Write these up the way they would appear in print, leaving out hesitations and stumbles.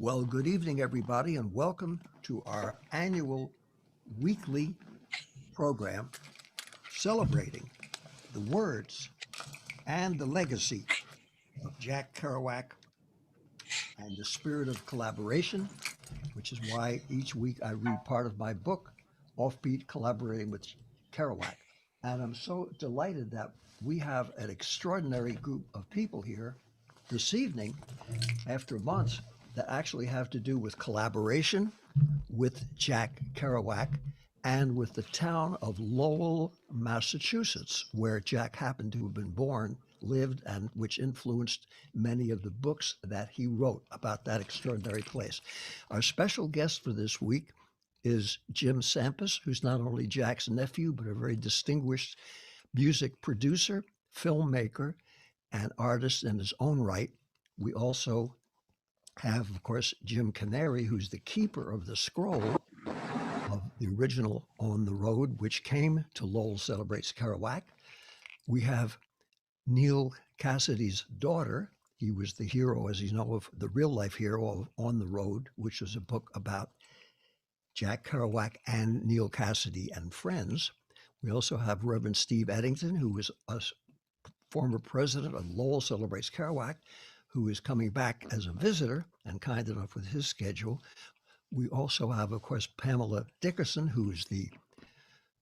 Well, good evening, everybody, and welcome to our annual weekly program celebrating the words and the legacy of Jack Kerouac and the spirit of collaboration, which is why each week I read part of my book, Offbeat Collaborating with Kerouac. And I'm so delighted that we have an extraordinary group of people here this evening after months that actually have to do with collaboration with Jack Kerouac and with the town of Lowell, Massachusetts, where Jack happened to have been born, lived, and which influenced many of the books that he wrote about that extraordinary place. Our special guest for this week is Jim Sampas, who's not only Jack's nephew, but a very distinguished music producer, filmmaker, and artist in his own right. We also have, of course, Jim Canary, who's the keeper of the scroll of the original On the Road, which came to Lowell Celebrates Kerouac. We have Neil Cassidy's daughter. He was the hero, as you know, of the real life hero of On the Road, which was a book about Jack Kerouac and Neil Cassidy and friends. We also have Reverend Steve Eddington, who was a former president of Lowell Celebrates Kerouac, who is coming back as a visitor and kind enough with his schedule. We also have, of course, Pamela Dickerson, who is the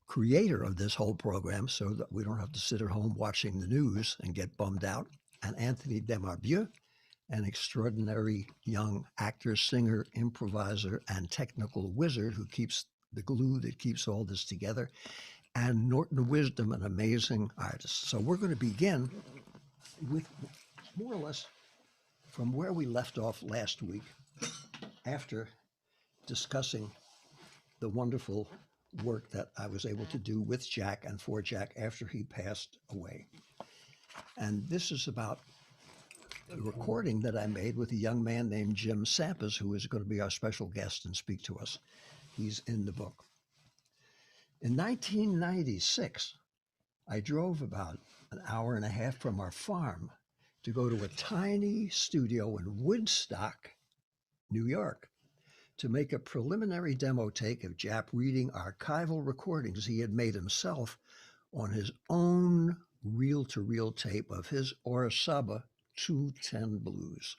creator of this whole program, so that we don't have to sit at home watching the news and get bummed out, and Anthony Demarbiex, an extraordinary young actor, singer, improviser, and technical wizard who keeps the glue that keeps all this together, and Norton Wisdom, an amazing artist. So we're going to begin with more or less from where we left off last week after discussing the wonderful work that I was able to do with Jack and for Jack after he passed away. And this is about a recording that I made with a young man named Jim Sampas, who is going to be our special guest and speak to us. He's in the book. In 1996, I drove about an hour and a half from our farm to go to a tiny studio in Woodstock, New York, to make a preliminary demo take of Jack reading archival recordings he had made himself on his own reel-to-reel tape of his Orisaba 210 blues.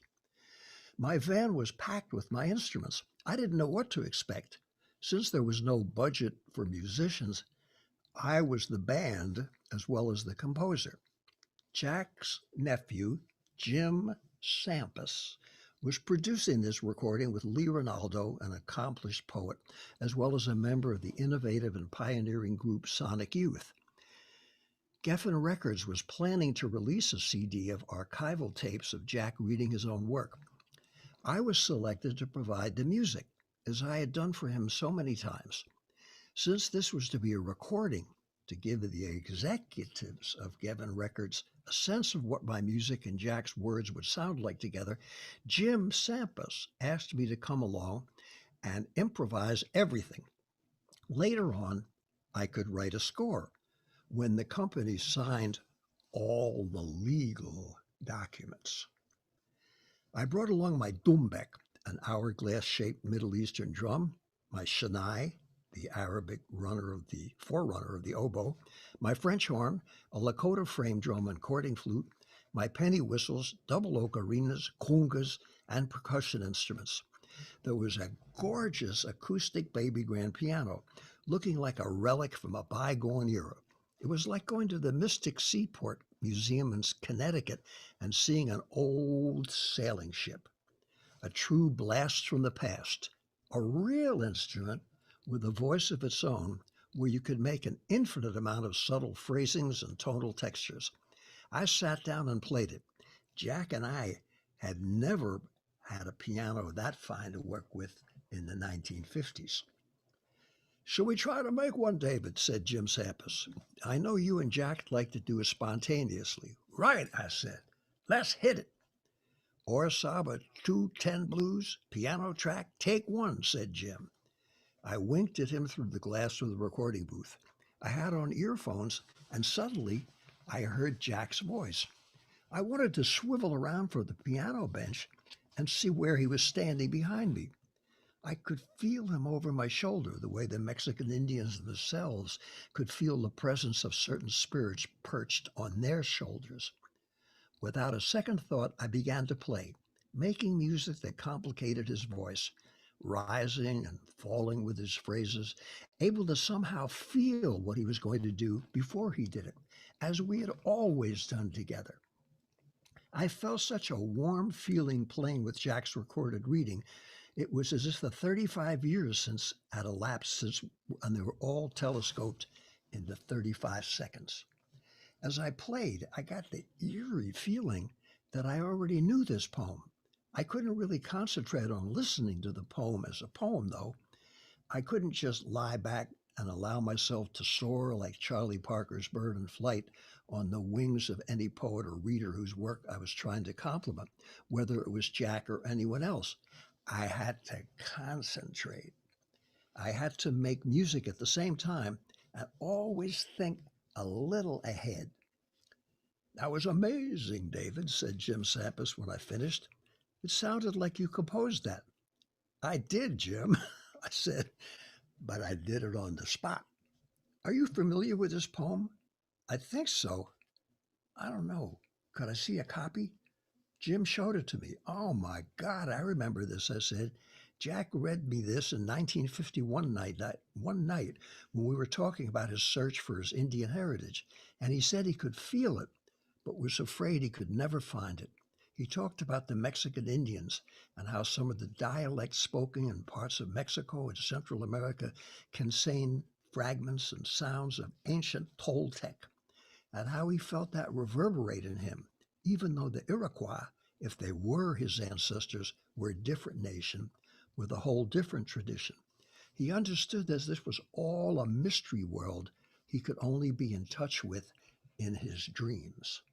My van was packed with my instruments. I didn't know what to expect. Since there was no budget for musicians, I was the band as well as the composer. Jack's nephew, Jim Sampas, was producing this recording with Lee Ronaldo, an accomplished poet, as well as a member of the innovative and pioneering group Sonic Youth. Geffen Records was planning to release a CD of archival tapes of Jack reading his own work. I was selected to provide the music, as I had done for him so many times. Since this was to be a recording to give the executives of Geffen Records a sense of what my music and Jack's words would sound like together, Jim Sampas asked me to come along and improvise everything. Later on, I could write a score when the company signed all the legal documents. I brought along my doumbek, an hourglass-shaped Middle Eastern drum, my shanai, the Arabic forerunner of the oboe, my French horn, a Lakota frame drum and cording flute, my penny whistles, double ocarinas, congas, and percussion instruments. There was a gorgeous acoustic baby grand piano, looking like a relic from a bygone era. It was like going to the Mystic Seaport Museum in Connecticut and seeing an old sailing ship. A true blast from the past, a real instrument with a voice of its own, where you could make an infinite amount of subtle phrasings and tonal textures. I sat down and played it. Jack and I had never had a piano that fine to work with in the 1950s. "Shall we try to make one, David?" said Jim Sampas. "I know you and Jack like to do it spontaneously." "Right," I said. "Let's hit it." "Orisaba 210 blues, piano track, take one," said Jim. I winked at him through the glass of the recording booth. I had on earphones, and suddenly I heard Jack's voice. I wanted to swivel around for the piano bench, and see where he was standing behind me. I could feel him over my shoulder, the way the Mexican Indians themselves could feel the presence of certain spirits perched on their shoulders. Without a second thought, I began to play, making music that complicated his voice, rising and falling with his phrases, able to somehow feel what he was going to do before he did it, as we had always done together. I felt such a warm feeling playing with Jack's recorded reading. It was as if the 35 years since had elapsed since, and they were all telescoped into 35 seconds. As I played, I got the eerie feeling that I already knew this poem. I couldn't really concentrate on listening to the poem as a poem, though. I couldn't just lie back and allow myself to soar like Charlie Parker's bird in flight on the wings of any poet or reader whose work I was trying to compliment, whether it was Jack or anyone else. I had to concentrate. I had to make music at the same time and always think a little ahead. "That was amazing, David," said Jim Sampis when I finished. "It sounded like you composed that." "I did, Jim," I said, "but I did it on the spot." "Are you familiar with this poem?" "I think so. I don't know. Could I see a copy?" Jim showed it to me. "Oh my God, I remember this," I said. "Jack read me this in 1951 one night when we were talking about his search for his Indian heritage, and he said he could feel it, but was afraid he could never find it. He talked about the Mexican Indians and how some of the dialects spoken in parts of Mexico and Central America contain fragments and sounds of ancient Toltec, and how he felt that reverberate in him, even though the Iroquois, if they were his ancestors, were a different nation with a whole different tradition. He understood that this was all a mystery world he could only be in touch with in his dreams.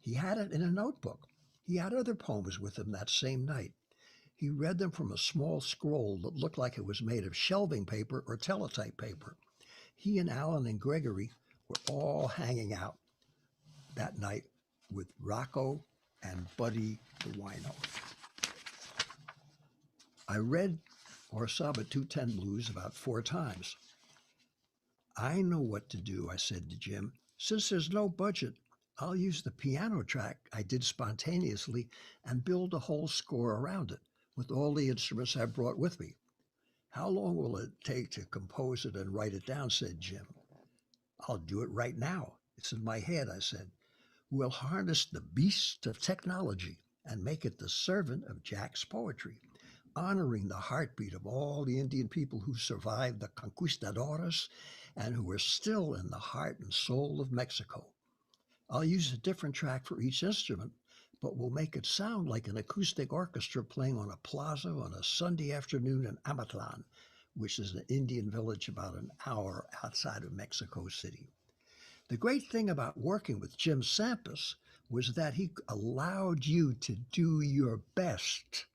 He had it in a notebook. He had other poems with him that same night. He read them from a small scroll that looked like it was made of shelving paper or teletype paper. He and Alan and Gregory were all hanging out that night with Rocco and Buddy the wino. I read or Saba 210 Blues about 4 times. "I know what to do," I said to Jim. "Since there's no budget, I'll use the piano track I did spontaneously and build a whole score around it with all the instruments I brought with me." "How long will it take to compose it and write it down?" said Jim. "I'll do it right now. It's in my head," I said. "We'll harness the beast of technology and make it the servant of Jack's poetry, honoring the heartbeat of all the Indian people who survived the conquistadores and who are still in the heart and soul of Mexico. I'll use a different track for each instrument, but we'll make it sound like an acoustic orchestra playing on a plaza on a Sunday afternoon in Amatlan, which is an Indian village about an hour outside of Mexico City." The great thing about working with Jim Sampis was that he allowed you to do your best.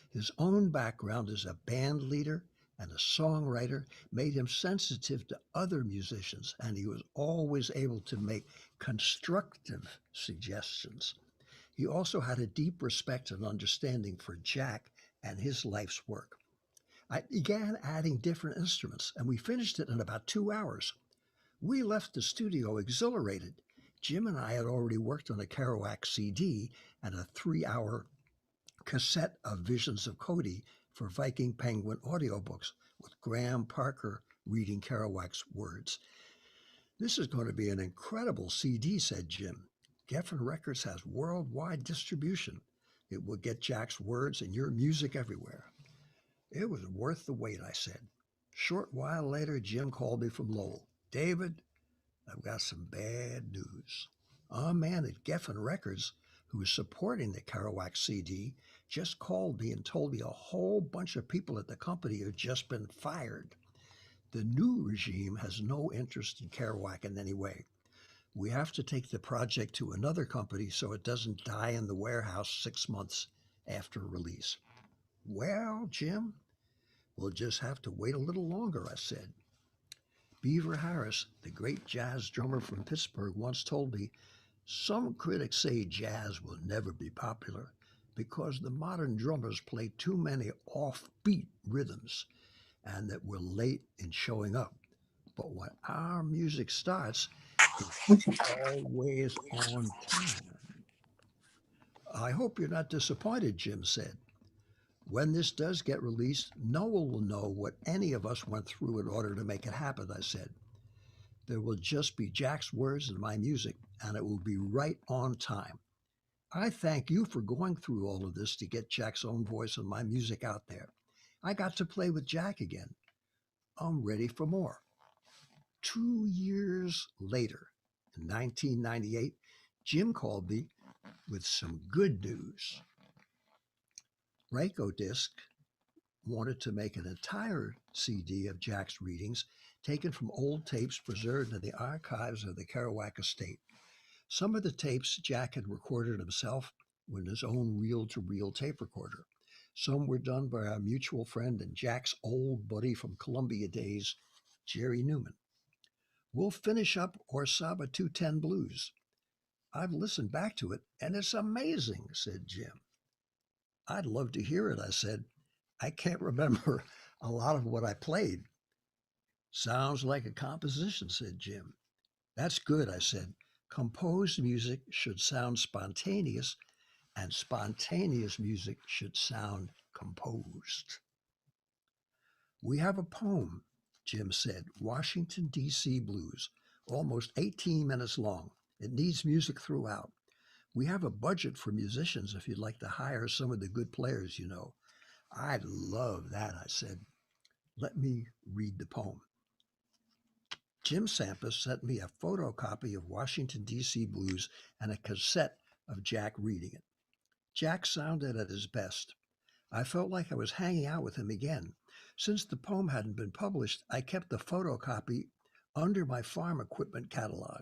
His own background as a band leader and a songwriter made him sensitive to other musicians, and he was always able to make constructive suggestions. He also had a deep respect and understanding for Jack and his life's work. I began adding different instruments, and we finished it in about 2 hours. We left the studio exhilarated. Jim and I had already worked on a Kerouac CD and a 3-hour cassette of Visions of Cody for Viking Penguin audiobooks with Graham Parker reading Kerouac's words. "This is going to be an incredible CD," said Jim. "Geffen Records has worldwide distribution. It will get Jack's words and your music everywhere." "It was worth the wait," I said. Short while later, Jim called me from Lowell. "David, I've got some bad news. Our man at Geffen Records, who is supporting the Kerouac CD, just called me and told me a whole bunch of people at the company have just been fired. The new regime has no interest in Kerouac in any way. We have to take the project to another company so it doesn't die in the warehouse 6 months after release." "Well, Jim, we'll just have to wait a little longer," I said. Beaver Harris, the great jazz drummer from Pittsburgh, once told me, "Some critics say jazz will never be popular, because the modern drummers play too many offbeat rhythms and that we're late in showing up. But when our music starts, it's always on time. I hope you're not disappointed, Jim said. When this does get released, no one will know what any of us went through in order to make it happen, I said. There will just be Jack's words and my music, and it will be right on time. I thank you for going through all of this to get Jack's own voice and my music out there. I got to play with Jack again. I'm ready for more. 2 years later, in 1998, Jim called me with some good news. Disc wanted to make an entire CD of Jack's readings taken from old tapes preserved in the archives of the Kerouac estate. Some of the tapes Jack had recorded himself with his own reel-to-reel tape recorder. Some were done by our mutual friend and Jack's old buddy from Columbia days, Jerry Newman. We'll finish up Or Saba 210 Blues. I've listened back to it, and it's amazing, said Jim. I'd love to hear it, I said. I can't remember a lot of what I played. Sounds like a composition, said Jim. That's good, I said. Composed music should sound spontaneous, and spontaneous music should sound composed. We have a poem, Jim said, Washington, D.C. Blues, almost 18 minutes long. It needs music throughout. We have a budget for musicians if you'd like to hire some of the good players you know. I'd love that, I said. Let me read the poem. Jim Sampas sent me a photocopy of Washington, D.C. Blues and a cassette of Jack reading it. Jack sounded at his best. I felt like I was hanging out with him again. Since the poem hadn't been published, I kept the photocopy under my farm equipment catalog.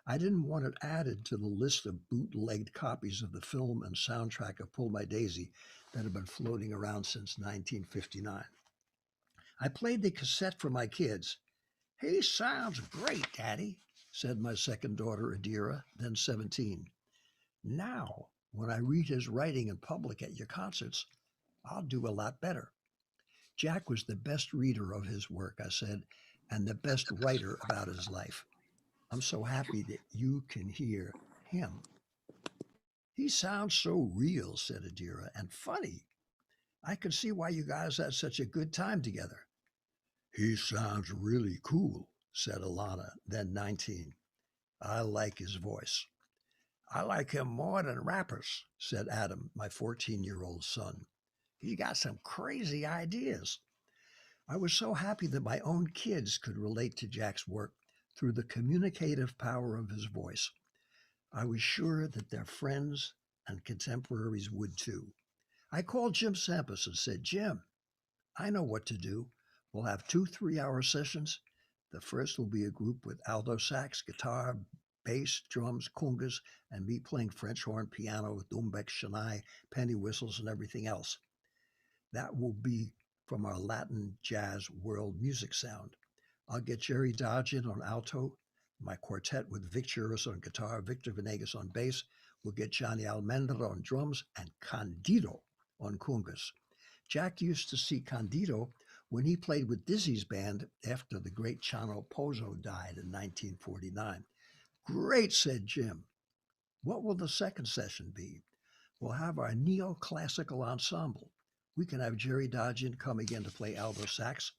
I didn't want it added to the list of bootlegged copies of the film and soundtrack of Pull My Daisy that had been floating around since 1959. I played the cassette for my kids. He sounds great, Daddy, said my second daughter, Adira, then 17. Now, when I read his writing in public at your concerts, I'll do a lot better. Jack was the best reader of his work, I said, and the best writer about his life. I'm so happy that you can hear him. He sounds so real, said Adira, and funny. I can see why you guys had such a good time together. He sounds really cool, said Alana, then 19. I like his voice. I like him more than rappers, said Adam, my 14-year-old son. He got some crazy ideas. I was so happy that my own kids could relate to Jack's work through the communicative power of his voice. I was sure that their friends and contemporaries would too. I called Jim Sampas and said, Jim, I know what to do. We'll have 2 3-hour sessions. The first will be a group with alto sax, guitar, bass, drums, congas, and me playing French horn, piano, Demarbiex, Chennai, penny whistles, and everything else. That will be from our Latin jazz world music sound. I'll get Jerry Dodgen on alto, my quartet with Vic Churis on guitar, Victor Venegas on bass. We'll get Johnny Almendra on drums and Candido on congas. Jack used to see Candido when he played with Dizzy's band after the great Chano Pozo died in 1949. Great, said Jim. What will the second session be? We'll have our neoclassical ensemble. We can have Jerry Dodgen come again to play alto sax,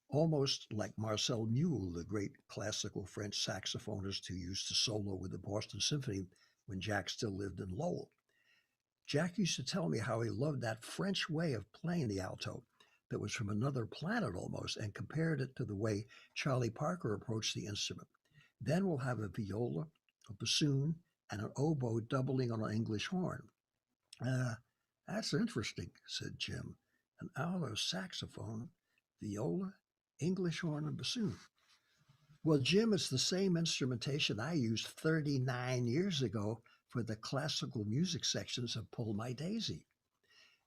almost like Marcel Mule, the great classical French saxophonist who used to solo with the Boston Symphony when Jack still lived in Lowell. Jack used to tell me how he loved that French way of playing the alto that was from another planet almost, and compared it to the way Charlie Parker approached the instrument. Then we'll have a viola, a bassoon, and an oboe doubling on an English horn. That's interesting, said Jim. An alto saxophone, viola, English horn, and bassoon. Well, Jim, it's the same instrumentation I used 39 years ago for the classical music sections of Pull My Daisy.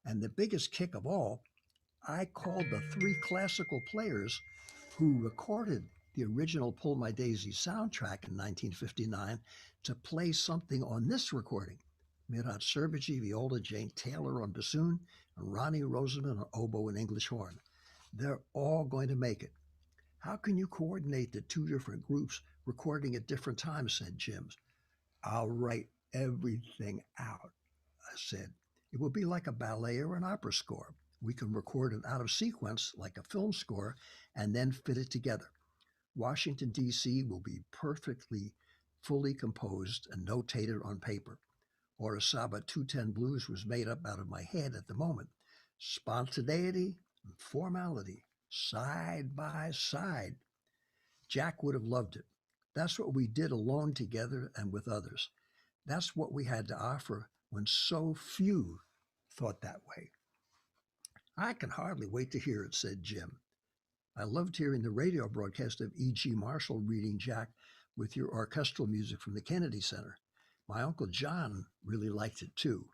And the biggest kick of all, I called the 3 classical players who recorded the original Pull My Daisy soundtrack in 1959 to play something on this recording. Mirat Serbaji, viola, Jane Taylor on bassoon, and Ronnie Rosenman on oboe and English horn. They're all going to make it. How can you coordinate the two different groups recording at different times? Said Jim. I'll write everything out, I said. It will be like a ballet or an opera score. We can record it out of sequence like a film score and then fit it together. Washington, D.C. will be perfectly fully composed and notated on paper. Or a Saba 210 Blues was made up out of my head at the moment. Spontaneity and formality, side by side. Jack would have loved it. That's what we did alone together and with others. That's what we had to offer when so few thought that way. I can hardly wait to hear it, said Jim. I loved hearing the radio broadcast of E.G. Marshall reading Jack with your orchestral music from the Kennedy Center. My Uncle John really liked it too.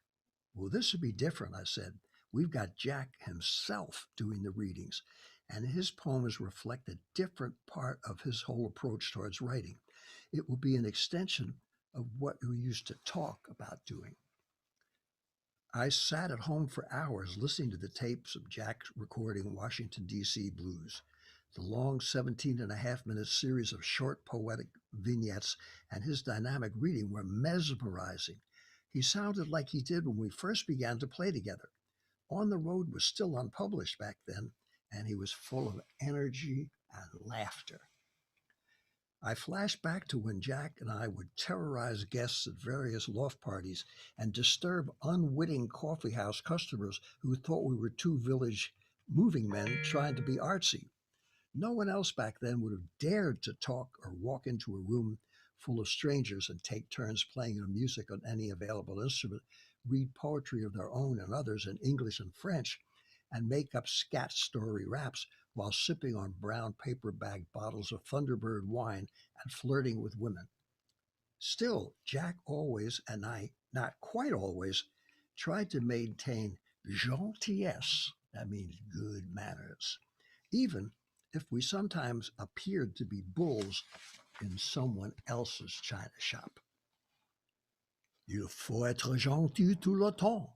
Well, this would be different, I said. We've got Jack himself doing the readings, and his poems reflect a different part of his whole approach towards writing. It will be an extension of what we used to talk about doing. I sat at home for hours listening to the tapes of Jack recording Washington, D.C. blues. The long 17.5 minute series of short poetic vignettes and his dynamic reading were mesmerizing. He sounded like he did when we first began to play together. On the Road was still unpublished back then, and he was full of energy and laughter. I flashed back to when Jack and I would terrorize guests at various loft parties and disturb unwitting coffeehouse customers who thought we were two village moving men trying to be artsy. No one else back then would have dared to talk or walk into a room full of strangers and take turns playing their music on any available instrument, read poetry of their own and others in English and French, and make up scat story raps while sipping on brown paper bag bottles of Thunderbird wine and flirting with women. Still, Jack always, and I not quite always, tried to maintain gentillesse, that means good manners, even if we sometimes appeared to be bulls in someone else's china shop. Il faut être gentil tout le temps.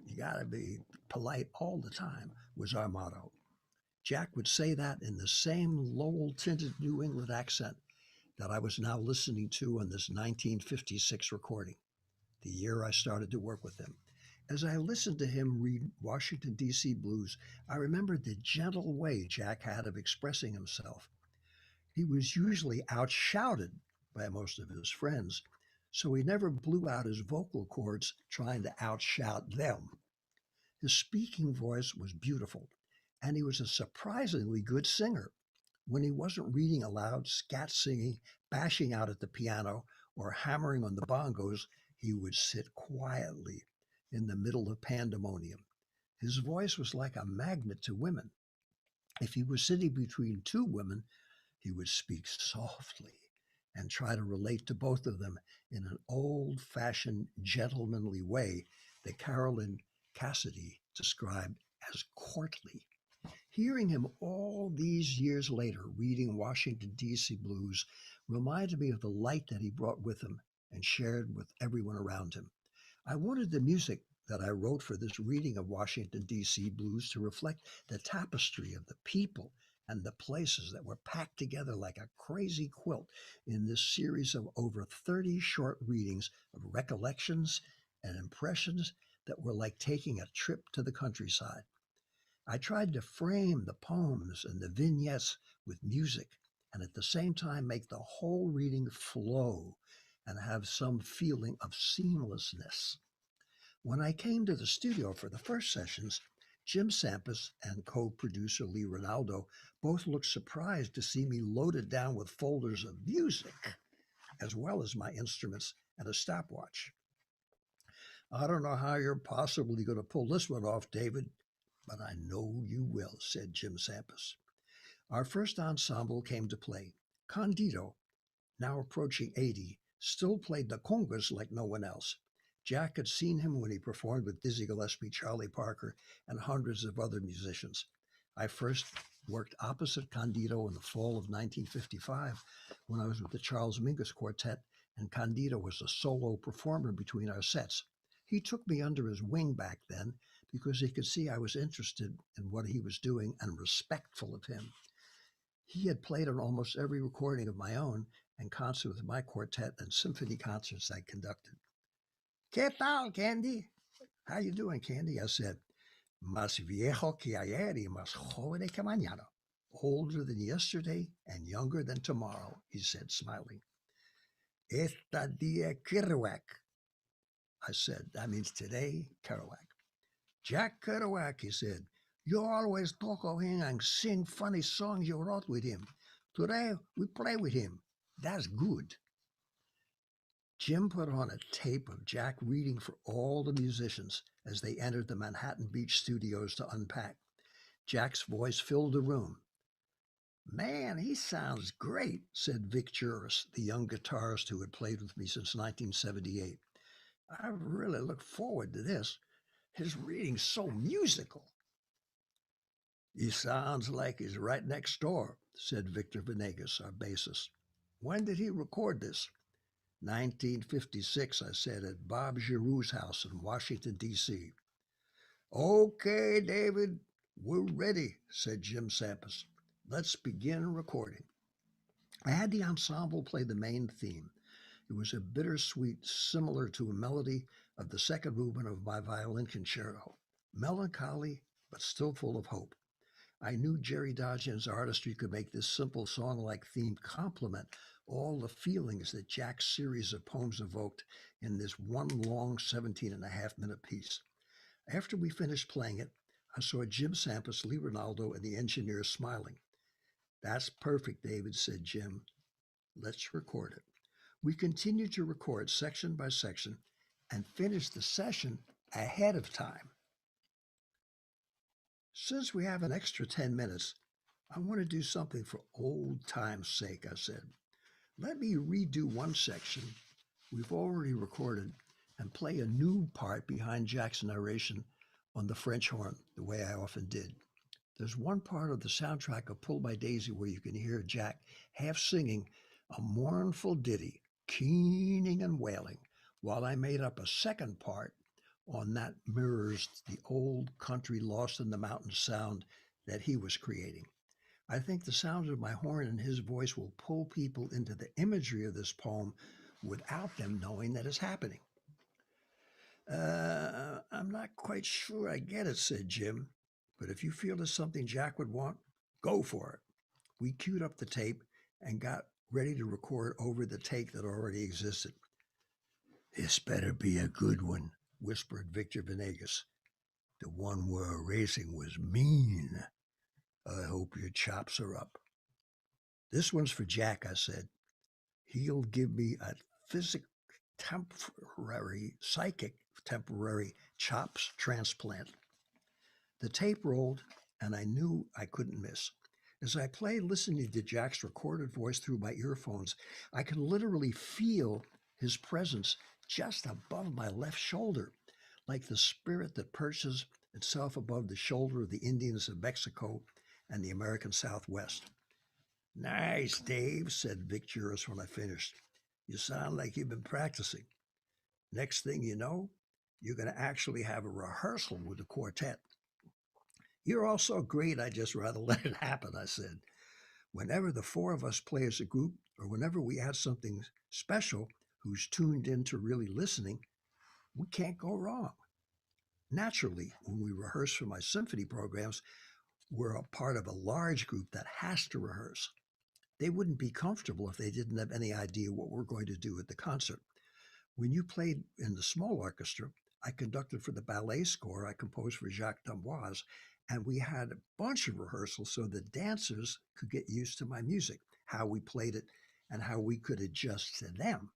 You gotta be polite all the time, was our motto. Jack would say that in the same Lowell-tinted New England accent that I was now listening to on this 1956 recording, the year I started to work with him. As I listened to him read Washington, D.C. blues, I remembered the gentle way Jack had of expressing himself. He was usually outshouted by most of his friends, so he never blew out his vocal cords trying to outshout them. His speaking voice was beautiful, and he was a surprisingly good singer. When he wasn't reading aloud, scat singing, bashing out at the piano, or hammering on the bongos, he would sit quietly in the middle of pandemonium. His voice was like a magnet to women. If he was sitting between two women, he would speak softly and try to relate to both of them in an old-fashioned gentlemanly way that Carolyn Cassidy described as courtly. Hearing him all these years later reading Washington, D.C. blues reminded me of the light that he brought with him and shared with everyone around him. I wanted the music that I wrote for this reading of Washington, D.C. blues to reflect the tapestry of the people and the places that were packed together like a crazy quilt in this series of over 30 short readings of recollections and impressions that were like taking a trip to the countryside. I tried to frame the poems and the vignettes with music and at the same time make the whole reading flow and have some feeling of seamlessness. When I came to the studio for the first sessions, Jim Sampas and co-producer Lee Ronaldo both looked surprised to see me loaded down with folders of music, as well as my instruments and a stopwatch. I don't know how you're possibly going to pull this one off, David, but I know you will, said Jim Sampas. Our first ensemble came to play. Candido, now approaching 80, still played the congas like no one else. Jack had seen him when he performed with Dizzy Gillespie, Charlie Parker, and hundreds of other musicians. I first worked opposite Candido in the fall of 1955 when I was with the Charles Mingus Quartet, and Candido was a solo performer between our sets. He took me under his wing back then because he could see I was interested in what he was doing and respectful of him. He had played on almost every recording of my own and concert with my quartet and symphony concerts I conducted. ¿Qué tal, Candy? How you doing, Candy? I said. Más viejo que ayer y más joven que mañana. Older than yesterday and younger than tomorrow, he said, smiling. Esta día Kerouac. I said, that means today, Kerouac. Jack Kerouac, he said. You always talk of him and sing funny songs you wrote with him. Today, we play with him. That's good. Jim put on a tape of Jack reading for all the musicians as they entered the Manhattan Beach studios to unpack. Jack's voice filled the room. Man, he sounds great, said Vic Juris, the young guitarist who had played with me since 1978. I really look forward to this. His reading's so musical. He sounds like he's right next door, said Victor Venegas, our bassist. When did he record this? 1956, I said, at Bob Giroux's house in Washington, D.C. Okay, David, we're ready, said Jim Sampas. Let's begin recording. I had the ensemble play the main theme. It was a bittersweet, similar to a melody of the second movement of my violin concerto. Melancholy, but still full of hope. I knew Jerry Dodgen's artistry could make this simple song-like theme complement all the feelings that Jack's series of poems evoked in this one long 17.5-minute piece. After we finished playing it, I saw Jim Sampas, Lee Ronaldo, and the engineer smiling. That's perfect, David, said Jim. Let's record it. We continued to record section by section and finished the session ahead of time. Since we have an extra 10 minutes, I want to do something for old time's sake, I said. Let me redo one section we've already recorded and play a new part behind Jack's narration on the French horn, the way I often did. There's one part of the soundtrack of Pull My Daisy where you can hear Jack half singing a mournful ditty, keening and wailing, while I made up a second part on that mirrors the old country lost in the mountains sound that he was creating. I think the sound of my horn and his voice will pull people into the imagery of this poem without them knowing that it's happening. I'm not quite sure I get it, said Jim, but if you feel it's something Jack would want, go for it. We queued up the tape and got ready to record over the take that already existed. This better be a good one, whispered Victor Venegas. The one we're erasing was mean. I hope your chops are up. This one's for Jack, I said. He'll give me a psychic temporary chops transplant. The tape rolled, and I knew I couldn't miss. As I played, listening to Jack's recorded voice through my earphones, I could literally feel his presence just above my left shoulder, like the spirit that perches itself above the shoulder of the Indians of Mexico and the American Southwest. Nice, Dave, said Vic Juris when I finished. You sound like you've been practicing. Next thing you know, you're going to actually have a rehearsal with the quartet. You're all so great, I'd just rather let it happen, I said. Whenever the four of us play as a group, or whenever we add something special who's tuned in to really listening, we can't go wrong. Naturally, when we rehearse for my symphony programs, we're a part of a large group that has to rehearse. They wouldn't be comfortable if they didn't have any idea what we're going to do at the concert. When you played in the small orchestra, I conducted for the ballet score I composed for Jacques d'Amboise, and we had a bunch of rehearsals so the dancers could get used to my music, how we played it, and how we could adjust to them.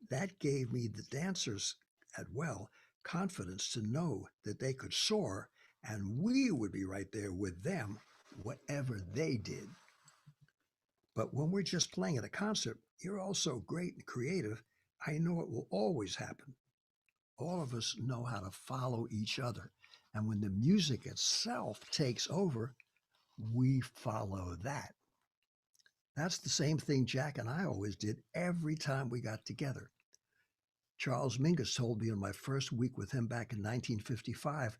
That gave me, the dancers as well, confidence to know that they could soar, and we would be right there with them, whatever they did. But when we're just playing at a concert, you're all so great and creative, I know it will always happen. All of us know how to follow each other. And when the music itself takes over, we follow that. That's the same thing Jack and I always did every time we got together. Charles Mingus told me in my first week with him back in 1955,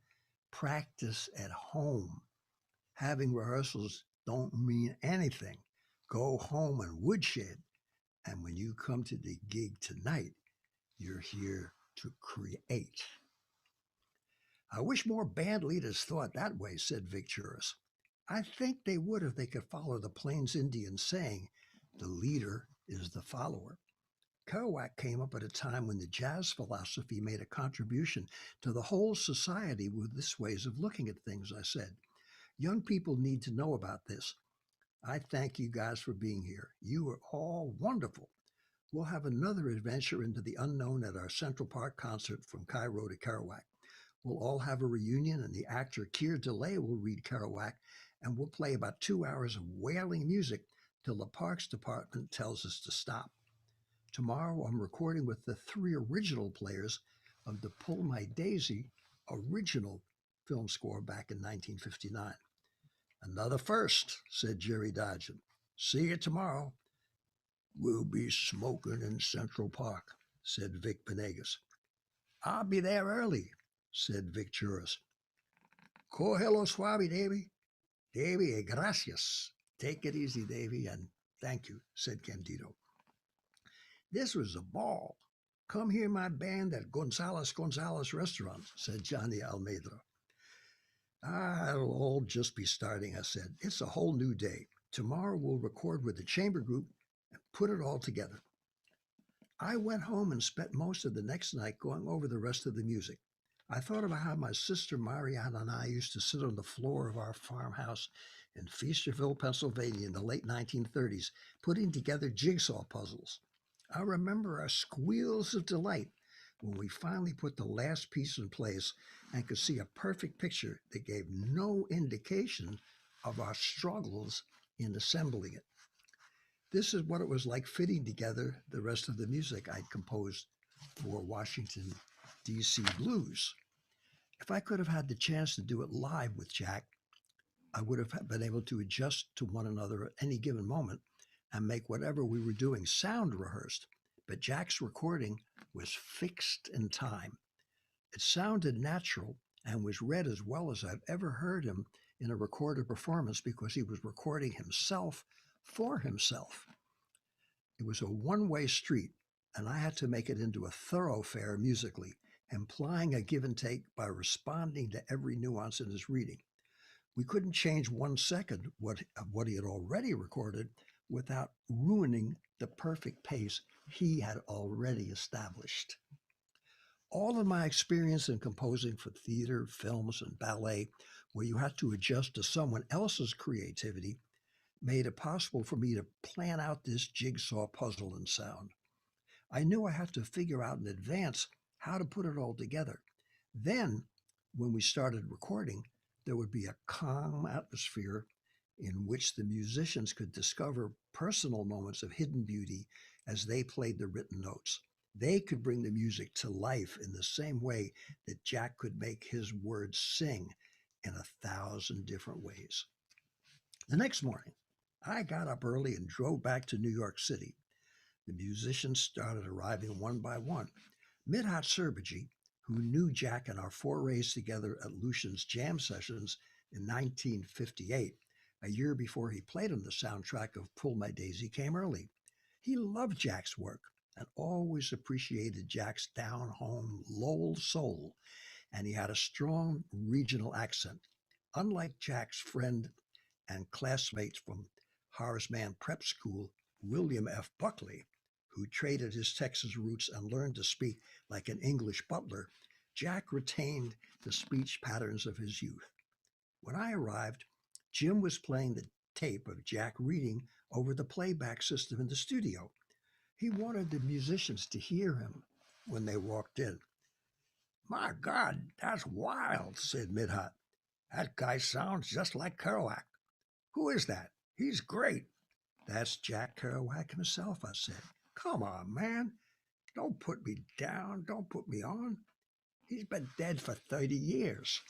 practice at home. Having rehearsals don't mean anything. Go home and woodshed. And when you come to the gig tonight, you're here to create. I wish more band leaders thought that way, said Vic Juris. I think they would if they could follow the Plains Indian saying, the leader is the follower. Kerouac came up at a time when the jazz philosophy made a contribution to the whole society with this ways of looking at things, I said. Young people need to know about this. I thank you guys for being here. You are all wonderful. We'll have another adventure into the unknown at our Central Park concert from Cairo to Kerouac. We'll all have a reunion, and the actor Keir DeLay will read Kerouac, and we'll play about 2 hours of wailing music till the Parks Department tells us to stop. Tomorrow I'm recording with the 3 original players of the Pull My Daisy original film score back in 1959. Another first, said Jerry Dodgen. See you tomorrow. We'll be smoking in Central Park, said Vic Venegas. I'll be there early, said Vic Juris. Cógelo suave, Davy. Davy, gracias. Take it easy, Davy, and thank you, said Candido. This was a ball. Come hear my band at Gonzales restaurant, said Johnny Almeida. It'll all just be starting, I said. It's a whole new day. Tomorrow we'll record with the chamber group and put it all together. I went home and spent most of the next night going over the rest of the music. I thought about how my sister Marianne and I used to sit on the floor of our farmhouse in Feasterville, Pennsylvania in the late 1930s, putting together jigsaw puzzles. I remember our squeals of delight when we finally put the last piece in place and could see a perfect picture that gave no indication of our struggles in assembling it. This is what it was like fitting together the rest of the music I'd composed for Washington, D.C. Blues. If I could have had the chance to do it live with Jack, I would have been able to adjust to one another at any given moment and make whatever we were doing sound rehearsed. But Jack's recording was fixed in time. It sounded natural and was read as well as I've ever heard him in a recorded performance because he was recording himself for himself. It was a one-way street, and I had to make it into a thoroughfare musically, implying a give and take by responding to every nuance in his reading. We couldn't change 1 second of what he had already recorded without ruining the perfect pace he had already established. All of my experience in composing for theater, films, and ballet, where you had to adjust to someone else's creativity, made it possible for me to plan out this jigsaw puzzle in sound. I knew I had to figure out in advance how to put it all together. Then, when we started recording, there would be a calm atmosphere in which the musicians could discover personal moments of hidden beauty as they played the written notes. They could bring the music to life in the same way that Jack could make his words sing in 1,000 different ways. The next morning, I got up early and drove back to New York City. The musicians started arriving one by one. Midhat Serbaji, who knew Jack and our forays together at Lucian's jam sessions in 1958, a year before he played on the soundtrack of Pull My Daisy, came early. He loved Jack's work and always appreciated Jack's down-home Lowell soul, and he had a strong regional accent. Unlike Jack's friend and classmate from Horace Mann Prep School, William F. Buckley, who traded his Texas roots and learned to speak like an English butler, Jack retained the speech patterns of his youth. When I arrived, Jim was playing the tape of Jack reading over the playback system in the studio. He wanted the musicians to hear him when they walked in. "My God, that's wild," said Midhat. "That guy sounds just like Kerouac. Who is that? He's great." "That's Jack Kerouac himself," I said. "Come on, man. Don't put me down. Don't put me on. He's been dead for 30 years.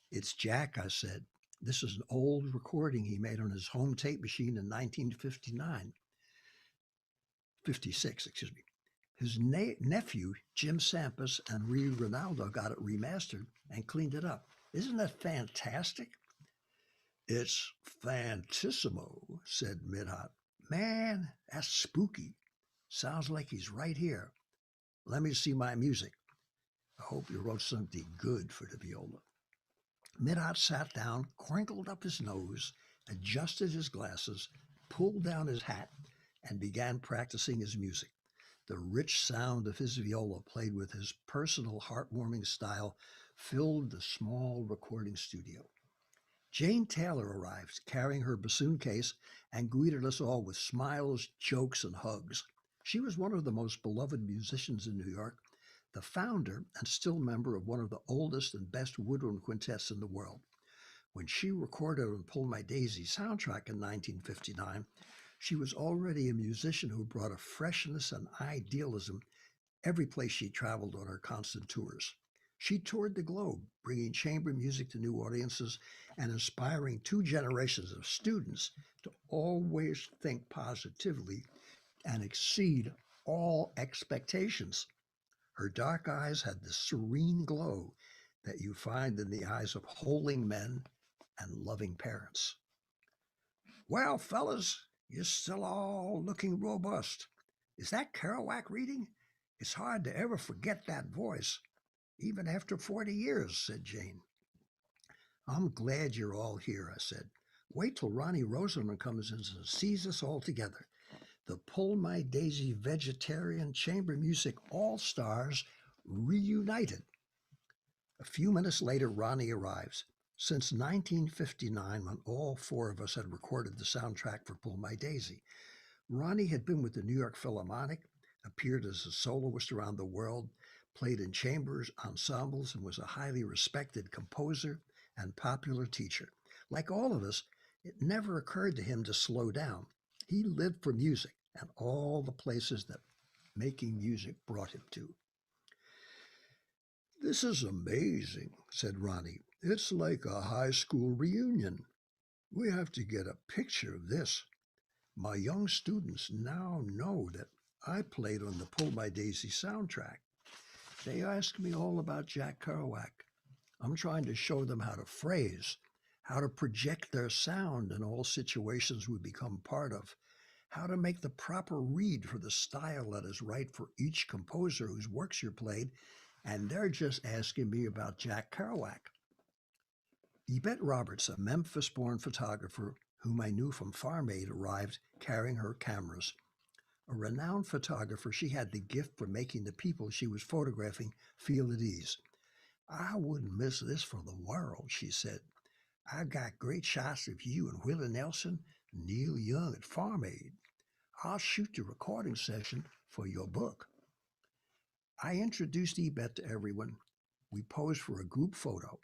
"It's Jack," I said. "This is an old recording he made on his home tape machine in 1956, excuse me. His nephew, Jim Sampis, and Ree Ronaldo got it remastered and cleaned it up. Isn't that fantastic? It's fantissimo, said Midhat. Man, that's spooky. Sounds like he's right here. Let me see my music. I hope you wrote something good for the viola. Midhat sat down, crinkled up his nose, adjusted his glasses, pulled down his hat, and began practicing his music. The rich sound of his viola, played with his personal, heartwarming style, filled the small recording studio. Jane Taylor arrived, carrying her bassoon case, and greeted us all with smiles, jokes, and hugs. She was one of the most beloved musicians in New York, the founder and still member of one of the oldest and best woodwind quintets in the world. When she recorded on Pull My Daisy soundtrack in 1959, she was already a musician who brought a freshness and idealism every place she traveled on her constant tours. She toured the globe, bringing chamber music to new audiences and inspiring two generations of students to always think positively and exceed all expectations. Her dark eyes had the serene glow that you find in the eyes of holding men and loving parents. Well, fellas, you're still all looking robust. Is that Kerouac reading? It's hard to ever forget that voice, even after 40 years, said Jane. I'm glad you're all here, I said. Wait till Ronnie Rosenman comes in and sees us all together. The Pull My Daisy Vegetarian Chamber Music All-Stars reunited. A few minutes later, Ronnie arrives. Since 1959, when all four of us had recorded the soundtrack for Pull My Daisy, Ronnie had been with the New York Philharmonic, appeared as a soloist around the world, played in chambers, ensembles, and was a highly respected composer and popular teacher. Like all of us, it never occurred to him to slow down. He lived for music and all the places that making music brought him to. This is amazing, said Ronnie. It's like a high school reunion. We have to get a picture of this. My young students now know that I played on the Pull My Daisy soundtrack. They ask me all about Jack Kerouac. I'm trying to show them how to phrase, how to project their sound in all situations we become part of, how to make the proper read for the style that is right for each composer whose works you played, and they're just asking me about Jack Kerouac. Yvette Roberts, a Memphis-born photographer whom I knew from Farm Aid, arrived carrying her cameras. A renowned photographer, she had the gift for making the people she was photographing feel at ease. I wouldn't miss this for the world, she said. I got great shots of you and Willie Nelson, Neil Young at Farm Aid. I'll shoot the recording session for your book. I introduced Yvette to everyone. We posed for a group photo.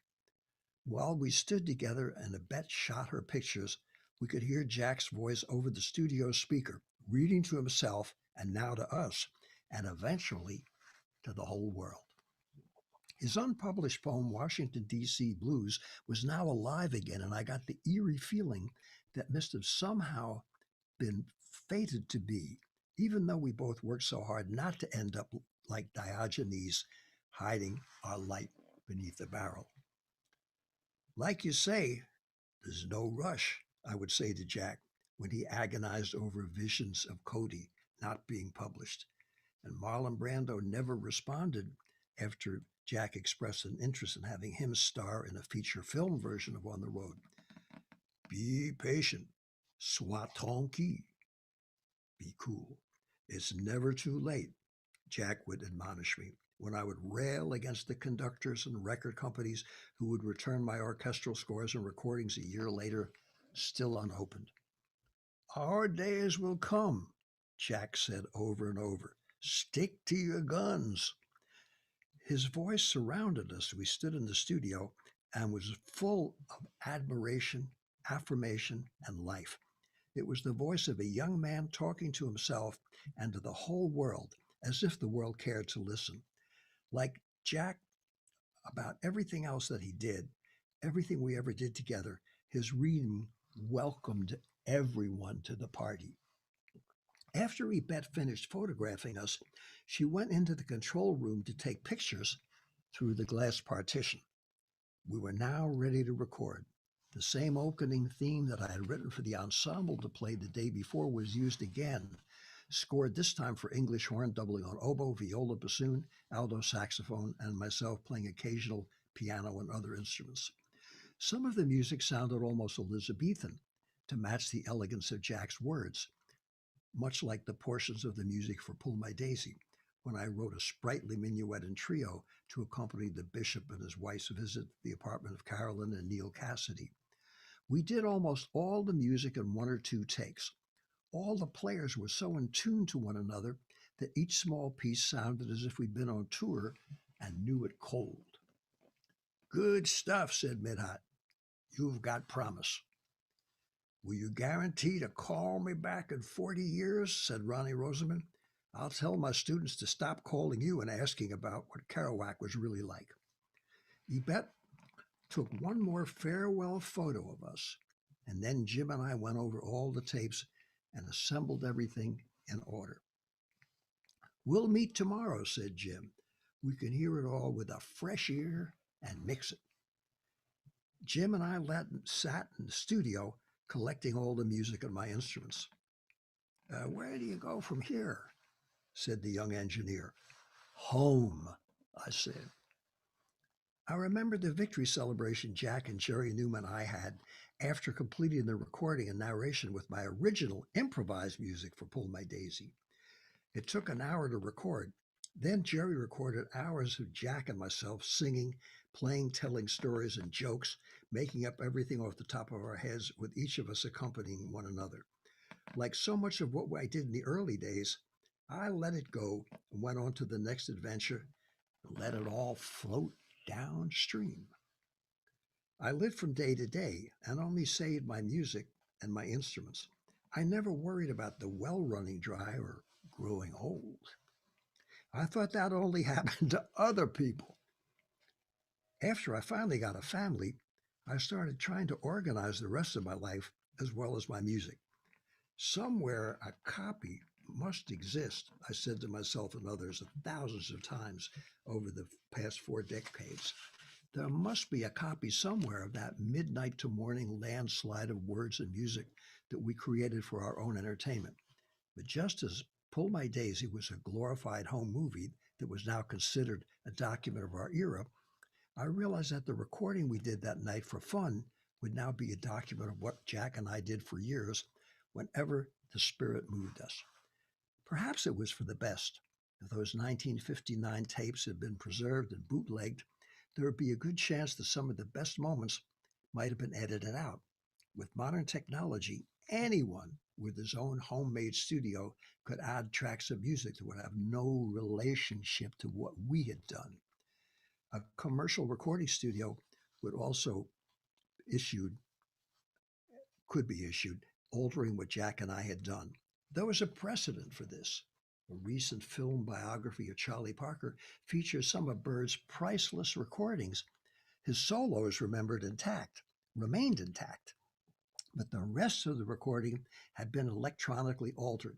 While we stood together and Yvette shot her pictures, we could hear Jack's voice over the studio speaker, reading to himself and now to us, and eventually to the whole world. His unpublished poem, Washington, D.C. Blues, was now alive again, and I got the eerie feeling that must have somehow been fated to be, even though we both worked so hard not to end up like Diogenes, hiding our light beneath the barrel. Like you say, there's no rush, I would say to Jack when he agonized over visions of Cody not being published. And Marlon Brando never responded after Jack expressed an interest in having him star in a feature film version of On the Road. Be patient. Sois tranquille. Be cool. It's never too late, Jack would admonish me when I would rail against the conductors and record companies who would return my orchestral scores and recordings a year later, still unopened. Our days will come, Jack said over and over. Stick to your guns. His voice surrounded us as we stood in the studio and was full of admiration, affirmation, and life. It was the voice of a young man talking to himself and to the whole world, as if the world cared to listen. Like Jack, about everything else that he did, everything we ever did together, his reading welcomed everyone to the party. After Yvette finished photographing us, she went into the control room to take pictures through the glass partition. We were now ready to record. The same opening theme that I had written for the ensemble to play the day before was used again, scored this time for English horn, doubling on oboe, viola, bassoon, alto saxophone, and myself playing occasional piano and other instruments. Some of the music sounded almost Elizabethan to match the elegance of Jack's words, much like the portions of the music for Pull My Daisy, when I wrote a sprightly minuet and trio to accompany the bishop and his wife's visit to the apartment of Carolyn and Neil Cassidy. We did almost all the music in one or two takes. All the players were so in tune to one another that each small piece sounded as if we'd been on tour and knew it cold. Good stuff, said Midhat. You've got promise. Will you guarantee to call me back in 40 years? Said Ronnie Rosenman. I'll tell my students to stop calling you and asking about what Kerouac was really like. Yvette took one more farewell photo of us, and then Jim and I went over all the tapes and assembled everything in order. We'll meet tomorrow, said Jim. We can hear it all with a fresh ear and mix it. Jim and I sat in the studio collecting all the music and my instruments. Where do you go from here? Said the young engineer. Home, I said. I remembered the victory celebration Jack and Jerry Newman and I had after completing the recording and narration with my original improvised music for Pull My Daisy. It took an hour to record. Then Jerry recorded hours of Jack and myself singing, playing, telling stories and jokes, making up everything off the top of our heads, with each of us accompanying one another. Like so much of what I did in the early days, I let it go and went on to the next adventure and let it all float downstream. I lived from day to day and only saved my music and my instruments. I never worried about the well running dry or growing old. I thought that only happened to other people. After I finally got a family, I started trying to organize the rest of my life as well as my music. Somewhere a copy must exist, I said to myself and others thousands of times over the past 4 decades. There must be a copy somewhere of that midnight to morning landslide of words and music that we created for our own entertainment. But just as Pull My Daisy was a glorified home movie that was now considered a document of our era, I realized that the recording we did that night for fun would now be a document of what Jack and I did for years whenever the spirit moved us. Perhaps it was for the best. If those 1959 tapes had been preserved and bootlegged, there would be a good chance that some of the best moments might have been edited out. With modern technology, anyone with his own homemade studio could add tracks of music that would have no relationship to what we had done. A commercial recording studio would also could be issued, altering what Jack and I had done. There was a precedent for this. A recent film biography of Charlie Parker features some of Bird's priceless recordings. His solos remained intact, but the rest of the recording had been electronically altered.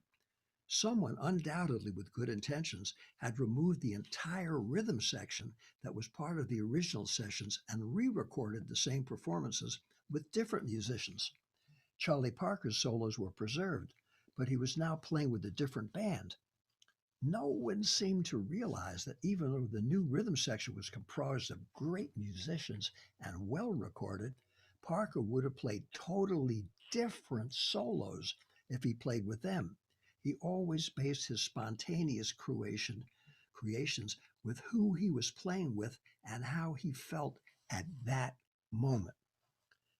Someone, undoubtedly with good intentions, had removed the entire rhythm section that was part of the original sessions and re-recorded the same performances with different musicians. Charlie Parker's solos were preserved, but he was now playing with a different band. No one seemed to realize that even though the new rhythm section was comprised of great musicians and well recorded, Parker would have played totally different solos if he played with them. He always based his spontaneous creations with who he was playing with and how he felt at that moment.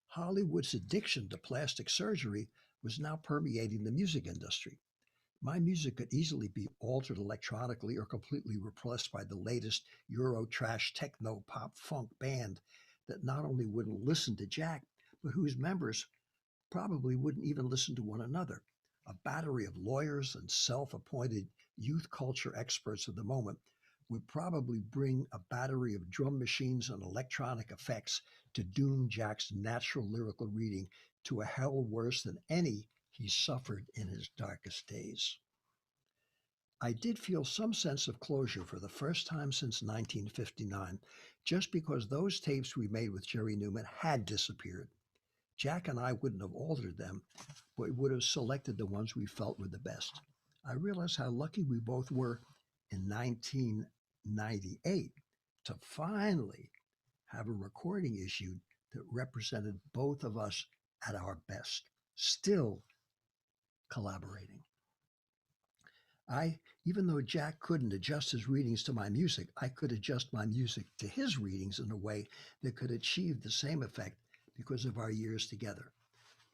Hollywood's addiction to plastic surgery was now permeating the music industry. My music could easily be altered electronically or completely replaced by the latest Euro trash techno pop funk band that not only wouldn't listen to Jack, but whose members probably wouldn't even listen to one another. A battery of lawyers and self-appointed youth culture experts of the moment would probably bring a battery of drum machines and electronic effects to doom Jack's natural lyrical reading to a hell worse than any he suffered in his darkest days. I did feel some sense of closure for the first time since 1959, just because those tapes we made with Jerry Newman had disappeared. Jack and I wouldn't have altered them, but we would have selected the ones we felt were the best. I realized how lucky we both were in 1998 to finally have a recording issued that represented both of us at our best, still collaborating. Even though Jack couldn't adjust his readings to my music, I could adjust my music to his readings in a way that could achieve the same effect because of our years together.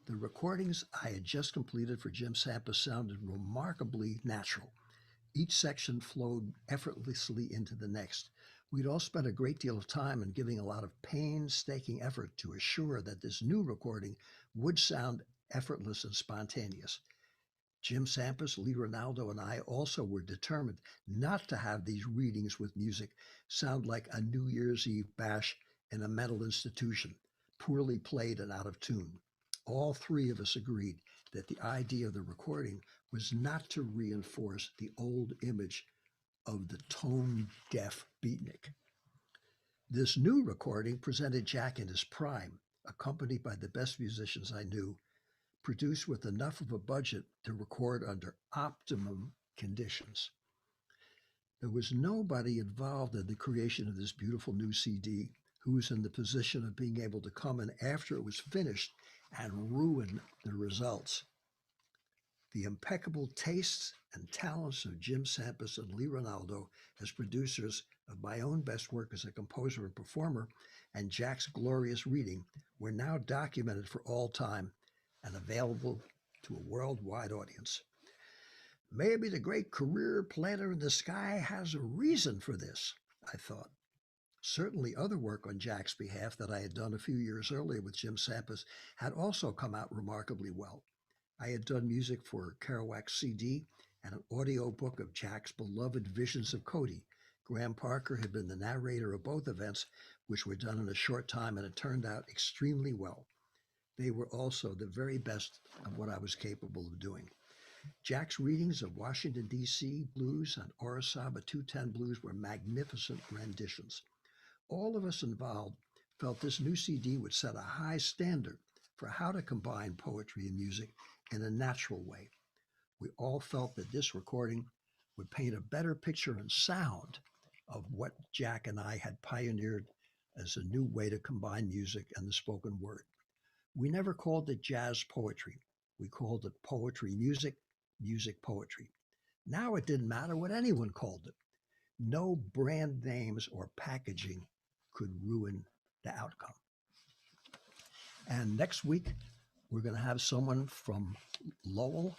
The recordings I had just completed for Jim Sampa sounded remarkably natural. Each section flowed effortlessly into the next. We'd all spent a great deal of time and giving a lot of painstaking effort to assure that this new recording would sound effortless and spontaneous. Jim Sampas, Lee Ronaldo, and I also were determined not to have these readings with music sound like a New Year's Eve bash in a mental institution, poorly played and out of tune. All three of us agreed that the idea of the recording was not to reinforce the old image of the tone-deaf beatnik. This new recording presented Jack in his prime, accompanied by the best musicians I knew, produced with enough of a budget to record under optimum conditions. There was nobody involved in the creation of this beautiful new CD who was in the position of being able to come in after it was finished and ruin the results. The impeccable tastes and talents of Jim Sampas and Lee Ronaldo as producers of my own best work as a composer and performer and Jack's glorious reading were now documented for all time and available to a worldwide audience. Maybe the great career planner in the sky has a reason for this, I thought. Certainly other work on Jack's behalf that I had done a few years earlier with Jim Sampas had also come out remarkably well. I had done music for Kerouac's CD and an audio book of Jack's beloved Visions of Cody. Graham Parker had been the narrator of both events, which were done in a short time, and it turned out extremely well. They were also the very best of what I was capable of doing. Jack's readings of Washington, D.C. blues and Orasaba 210 blues were magnificent renditions. All of us involved felt this new CD would set a high standard for how to combine poetry and music in a natural way. We all felt that this recording would paint a better picture and sound of what Jack and I had pioneered as a new way to combine music and the spoken word. We never called it jazz poetry. We called it poetry music, music poetry. Now it didn't matter what anyone called it. No brand names or packaging could ruin the outcome. And next week, we're going to have someone from Lowell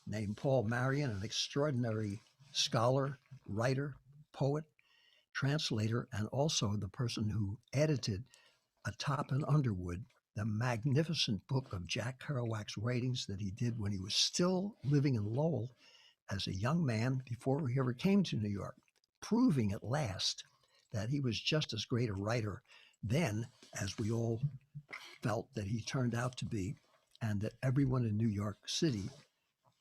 named Paul Marion, an extraordinary scholar, writer, poet, translator, and also the person who edited Atop and Underwood, the magnificent book of Jack Kerouac's writings that he did when he was still living in Lowell as a young man before he ever came to New York, proving at last that he was just as great a writer then as we all felt that he turned out to be, and that everyone in New York City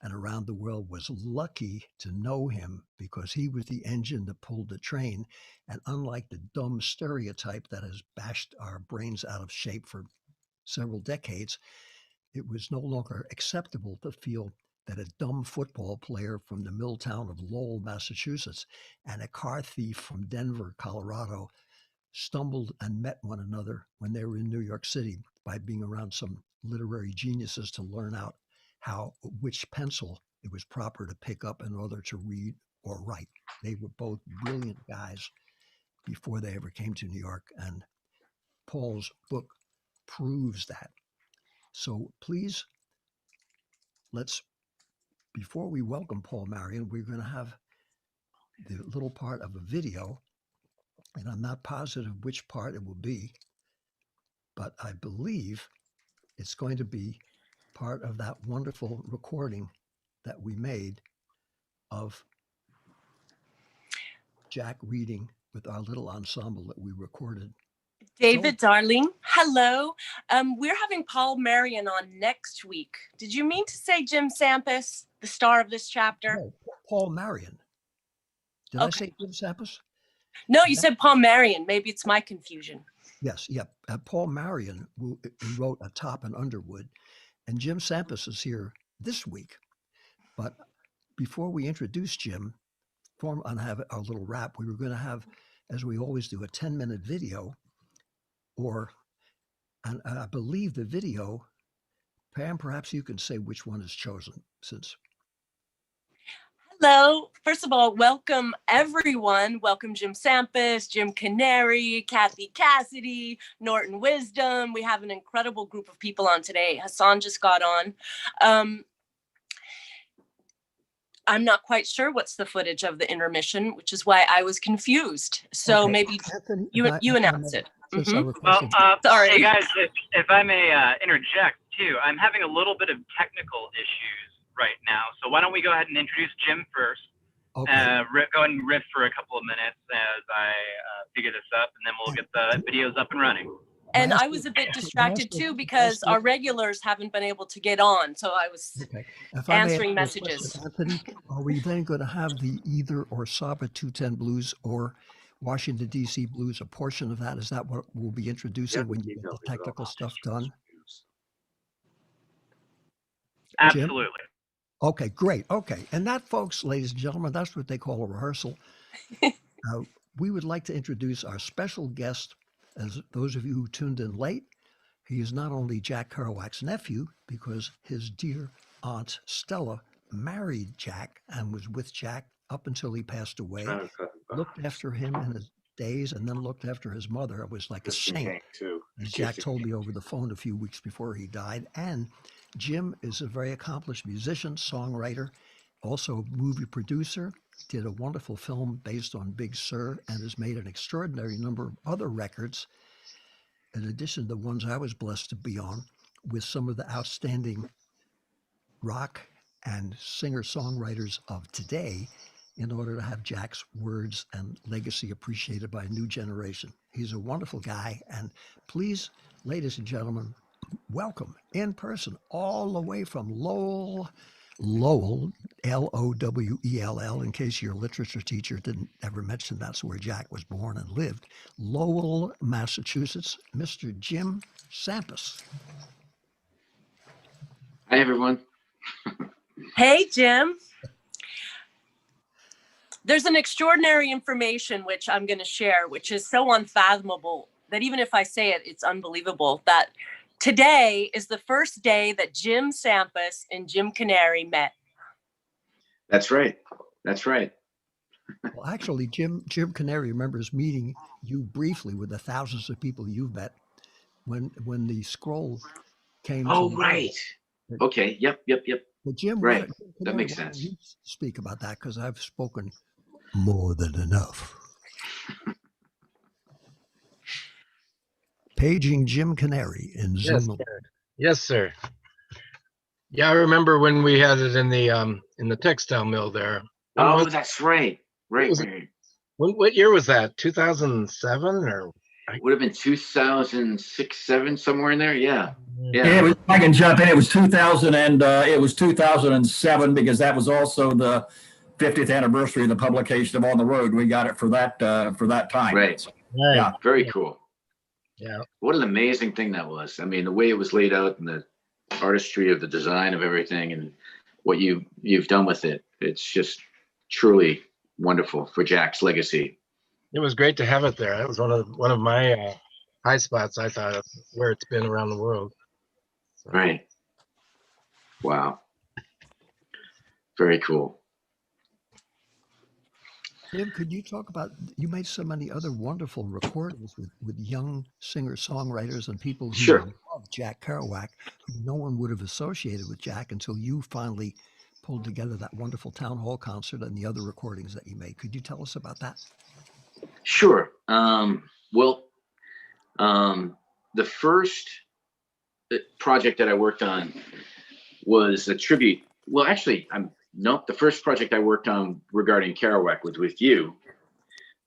and around the world was lucky to know him because he was the engine that pulled the train. And unlike the dumb stereotype that has bashed our brains out of shape for several decades, it was no longer acceptable to feel that a dumb football player from the mill town of Lowell, Massachusetts, and a car thief from Denver, Colorado, stumbled and met one another when they were in New York City by being around some literary geniuses to learn out which pencil it was proper to pick up in order to read or write. They were both brilliant guys before they ever came to New York, and Paul's book proves that. So please, before we welcome Paul Marion, we're going to have the little part of a video, and I'm not positive which part it will be, but I believe it's going to be part of that wonderful recording that we made of Jack reading with our little ensemble that we recorded. David, darling, hello. We're having Paul Marion on next week. Did you mean to say Jim Sampas, the star of this chapter? No, Paul Marion. Did I Okay. say Jim Sampas? No, you said Paul Marion. Maybe it's my confusion. Yes, yep. Paul Marion, who wrote A Top and Underwood, and Jim Sampas is here this week. But before we introduce Jim, and have our little wrap, we were going to have, as we always do, a 10-minute video, and I believe the video, Pam, perhaps you can say which one is chosen since. Hello. First of all, welcome everyone. Welcome Jim Sampas, Jim Canary, Kathy Cassidy, Norton Wisdom. We have an incredible group of people on today. Hassan just got on. I'm not quite sure what's the footage of the intermission, which is why I was confused. So Okay. maybe Anthony, you announce it. Since I Well, requested, Sorry. hey guys, if I may interject too, I'm having a little bit of technical issues right now. So why don't we go ahead and introduce Jim first? okay. Go ahead and riff for a couple of minutes as I figure this up, and then we'll get the videos up and running. And I was a bit distracted too because our regulars haven't been able to get on. So I was answering messages. Anthony, are we then going to have the either or Saba 210 Blues or Washington, D.C. Blues, a portion of that? Is that what we'll be introducing when you get the technical stuff done? Absolutely. Jim? Okay, great. Okay. And that, folks, ladies and gentlemen, that's what they call a rehearsal. We would like to introduce our special guest. As those of you who tuned in late, he is not only Jack Kerouac's nephew, because his dear aunt Stella married Jack and was with Jack up until he passed away, looked after him in his days, and then looked after his mother. It was like a saint, as Jack told me over the phone a few weeks before he died. And Jim is a very accomplished musician, songwriter, also movie producer, did a wonderful film based on Big Sur, and has made an extraordinary number of other records, in addition to the ones I was blessed to be on, with some of the outstanding rock and singer-songwriters of today, in order to have Jack's words and legacy appreciated by a new generation. He's a wonderful guy, and please, ladies and gentlemen, welcome in person, all the way from Lowell, Lowell, in case your literature teacher didn't ever mention that's where Jack was born and lived, Lowell, Massachusetts, Mr. Jim Sampas. Hi, everyone. Hey, Jim. There's an extraordinary information which I'm going to share, which is so unfathomable that even if I say it, it's unbelievable, that today is the first day that Jim Sampas and Jim Canary met. That's right. That's right. Well, actually, Jim Canary remembers meeting you briefly with the thousands of people you've met when the scroll came. Oh, right. Okay. Yep. But Jim, right. Canary, that makes sense. You speak about that, because I've spoken more than enough. Paging Jim Canary in Zoom. Yes, sir. Yeah, I remember when we had it in the textile mill there. Oh, that's right. Right. What year was that? 2007 or? Would have been 2006, 7, somewhere in there. Yeah. If I can jump in, it was 2000 and it was 2007, because that was also the 50th anniversary of the publication of On the Road. We got it for that time. Right. So, yeah. Very cool. Yeah. What an amazing thing that was. I mean, the way it was laid out and the artistry of the design of everything and what you've done with it. It's just truly wonderful for Jack's legacy. It was great to have it there. That was one of my high spots, I thought, of where it's been around the world. So. Right. Wow. Very cool. Jim, could you talk about, you made so many other wonderful recordings with young singer-songwriters and people who love Jack Kerouac, who no one would have associated with Jack until you finally pulled together that wonderful town hall concert and the other recordings that you made. Could you tell us about that? Sure. Well, the first project that I worked on was a tribute. Well, actually, the first project I worked on regarding Kerouac was with you.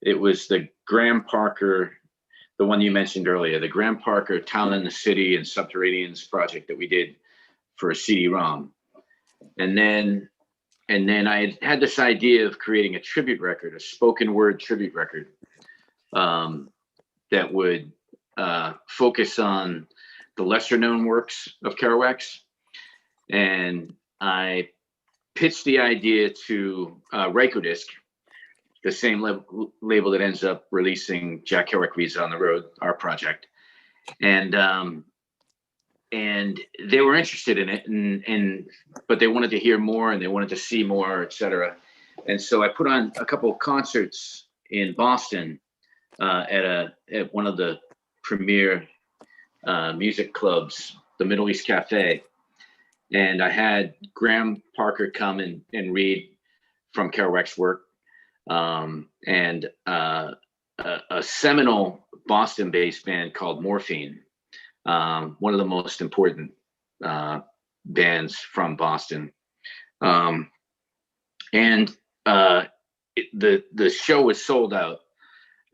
It was the Graham Parker, the one you mentioned earlier, the Graham Parker Town in the City and Subterraneans project that we did for a CD-ROM. And then then I had this idea of creating a tribute record, a spoken word tribute record, that would focus on the lesser known works of Kerouac's. And I pitched the idea to Rykodisc, the same label that ends up releasing Jack Kerouac Reads on the Road, our project. And they were interested in it, but they wanted to hear more and they wanted to see more, et cetera. And so I put on a couple of concerts in Boston at one of the premier music clubs, the Middle East Cafe. And I had Graham Parker come and read from Kerouac's work, and a seminal Boston-based band called Morphine, one of the most important bands from Boston. The show was sold out,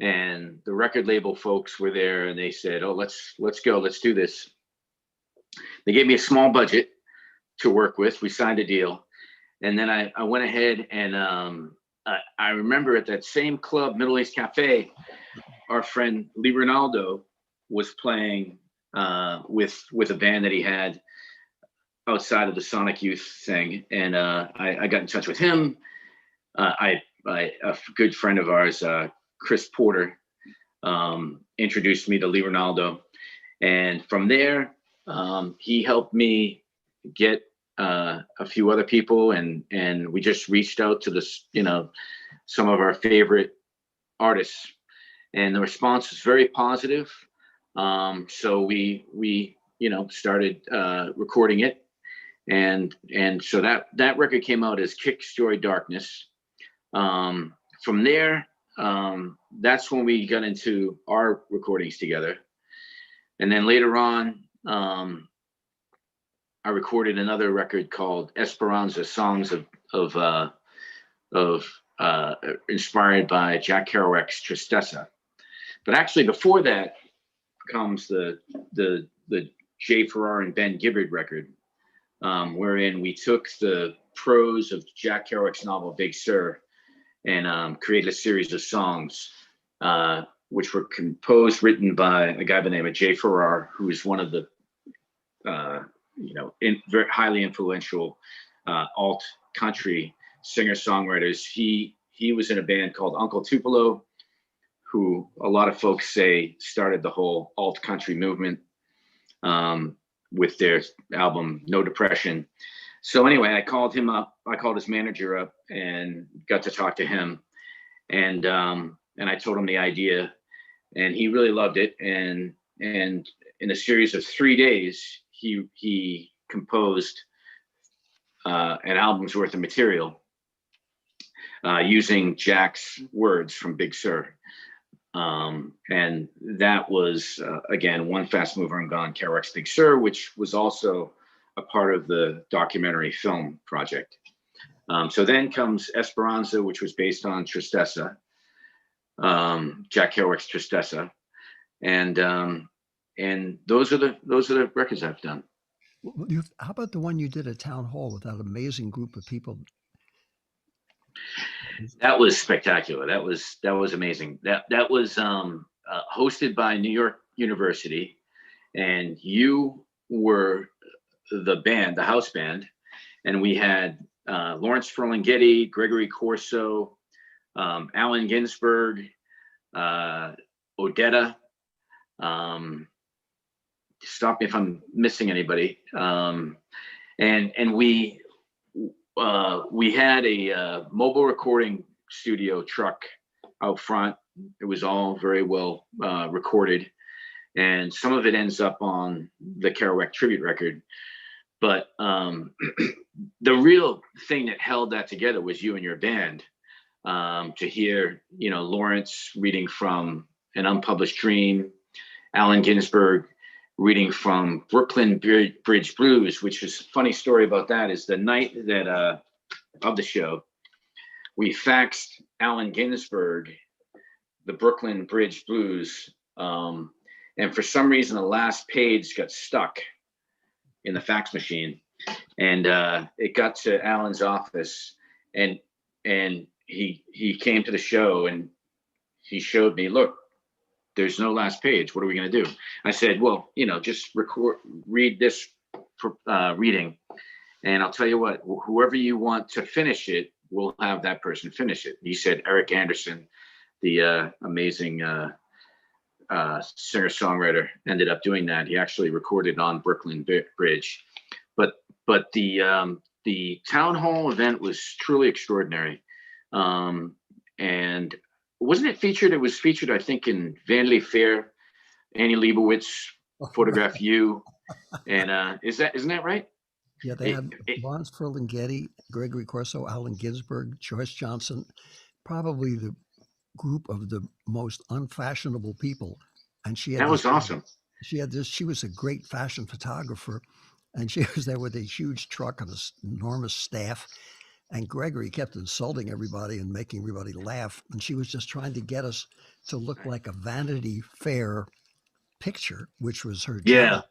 and the record label folks were there, and they said, "Oh, let's go, let's do this." They gave me a small budget to work with. We signed a deal, and then I went ahead and I remember at that same club, Middle East Cafe, our friend Lee Ronaldo was playing with a band that he had outside of the Sonic Youth thing, and I got in touch with him. A good friend of ours, Chris Porter, introduced me to Lee Ronaldo, and from there he helped me get a few other people, and we just reached out to some of our favorite artists, and the response was very positive. So we started recording it, and so that record came out as Kicks Joy Darkness. From there, that's when we got into our recordings together, and then later on, I recorded another record called Esperanza, songs of inspired by Jack Kerouac's Tristessa. But actually, before that comes the Jay Farrar and Ben Gibbard record, wherein we took the prose of Jack Kerouac's novel Big Sur and created a series of songs, which were composed, written by a guy by the name of Jay Farrar, who is one of the very highly influential alt country singer-songwriters. He was in a band called Uncle Tupelo, who a lot of folks say started the whole alt country movement with their album No Depression. So anyway, I called him up. I called his manager up and got to talk to him, and I told him the idea, and he really loved it. And in a series of 3 days, he composed an album's worth of material using Jack's words from Big Sur. And that was, again, One Fast Mover and Gone, Kerouac's Big Sur, which was also a part of the documentary film project. So then comes Esperanza, which was based on Tristessa, Jack Kerouac's Tristessa. And those are the records I've done. How about the one you did at Town Hall with that amazing group of people? That was spectacular. That was amazing. That was hosted by New York University, and you were the band, the house band, and we had Lawrence Ferlinghetti, Gregory Corso, Allen Ginsberg, Odetta. Stop me if I'm missing anybody. And we had a mobile recording studio truck out front. It was all very well recorded, and some of it ends up on the Kerouac tribute record. But the real thing that held that together was you and your band. To hear, Lawrence reading from An Unpublished Dream, Allen Ginsberg reading from Brooklyn Bridge Blues, which is a funny story about that is the night that of the show, we faxed Allen Ginsberg the Brooklyn Bridge Blues, and for some reason the last page got stuck in the fax machine, and it got to Allen's office, and he came to the show and he showed me, look, there's no last page. What are we going to do? I said, well, just read this reading, and I'll tell you what, whoever you want to finish it, we'll have that person finish it. He said Eric Anderson, the amazing singer-songwriter, ended up doing that. He actually recorded on Brooklyn Bridge, but the town hall event was truly extraordinary. And wasn't it featured? It was featured, I think, in Vanity Fair. Annie Leibovitz photographed you, and isn't that right? Yeah, they had Lawrence Ferlinghetti, Gregory Corso, Allen Ginsberg, Joyce Johnson, probably the group of the most unfashionable people. And she had that was awesome. She was a great fashion photographer, and she was there with a huge truck and this enormous staff. And Gregory kept insulting everybody and making everybody laugh. And she was just trying to get us to look like a Vanity Fair picture, which was her job. Yeah.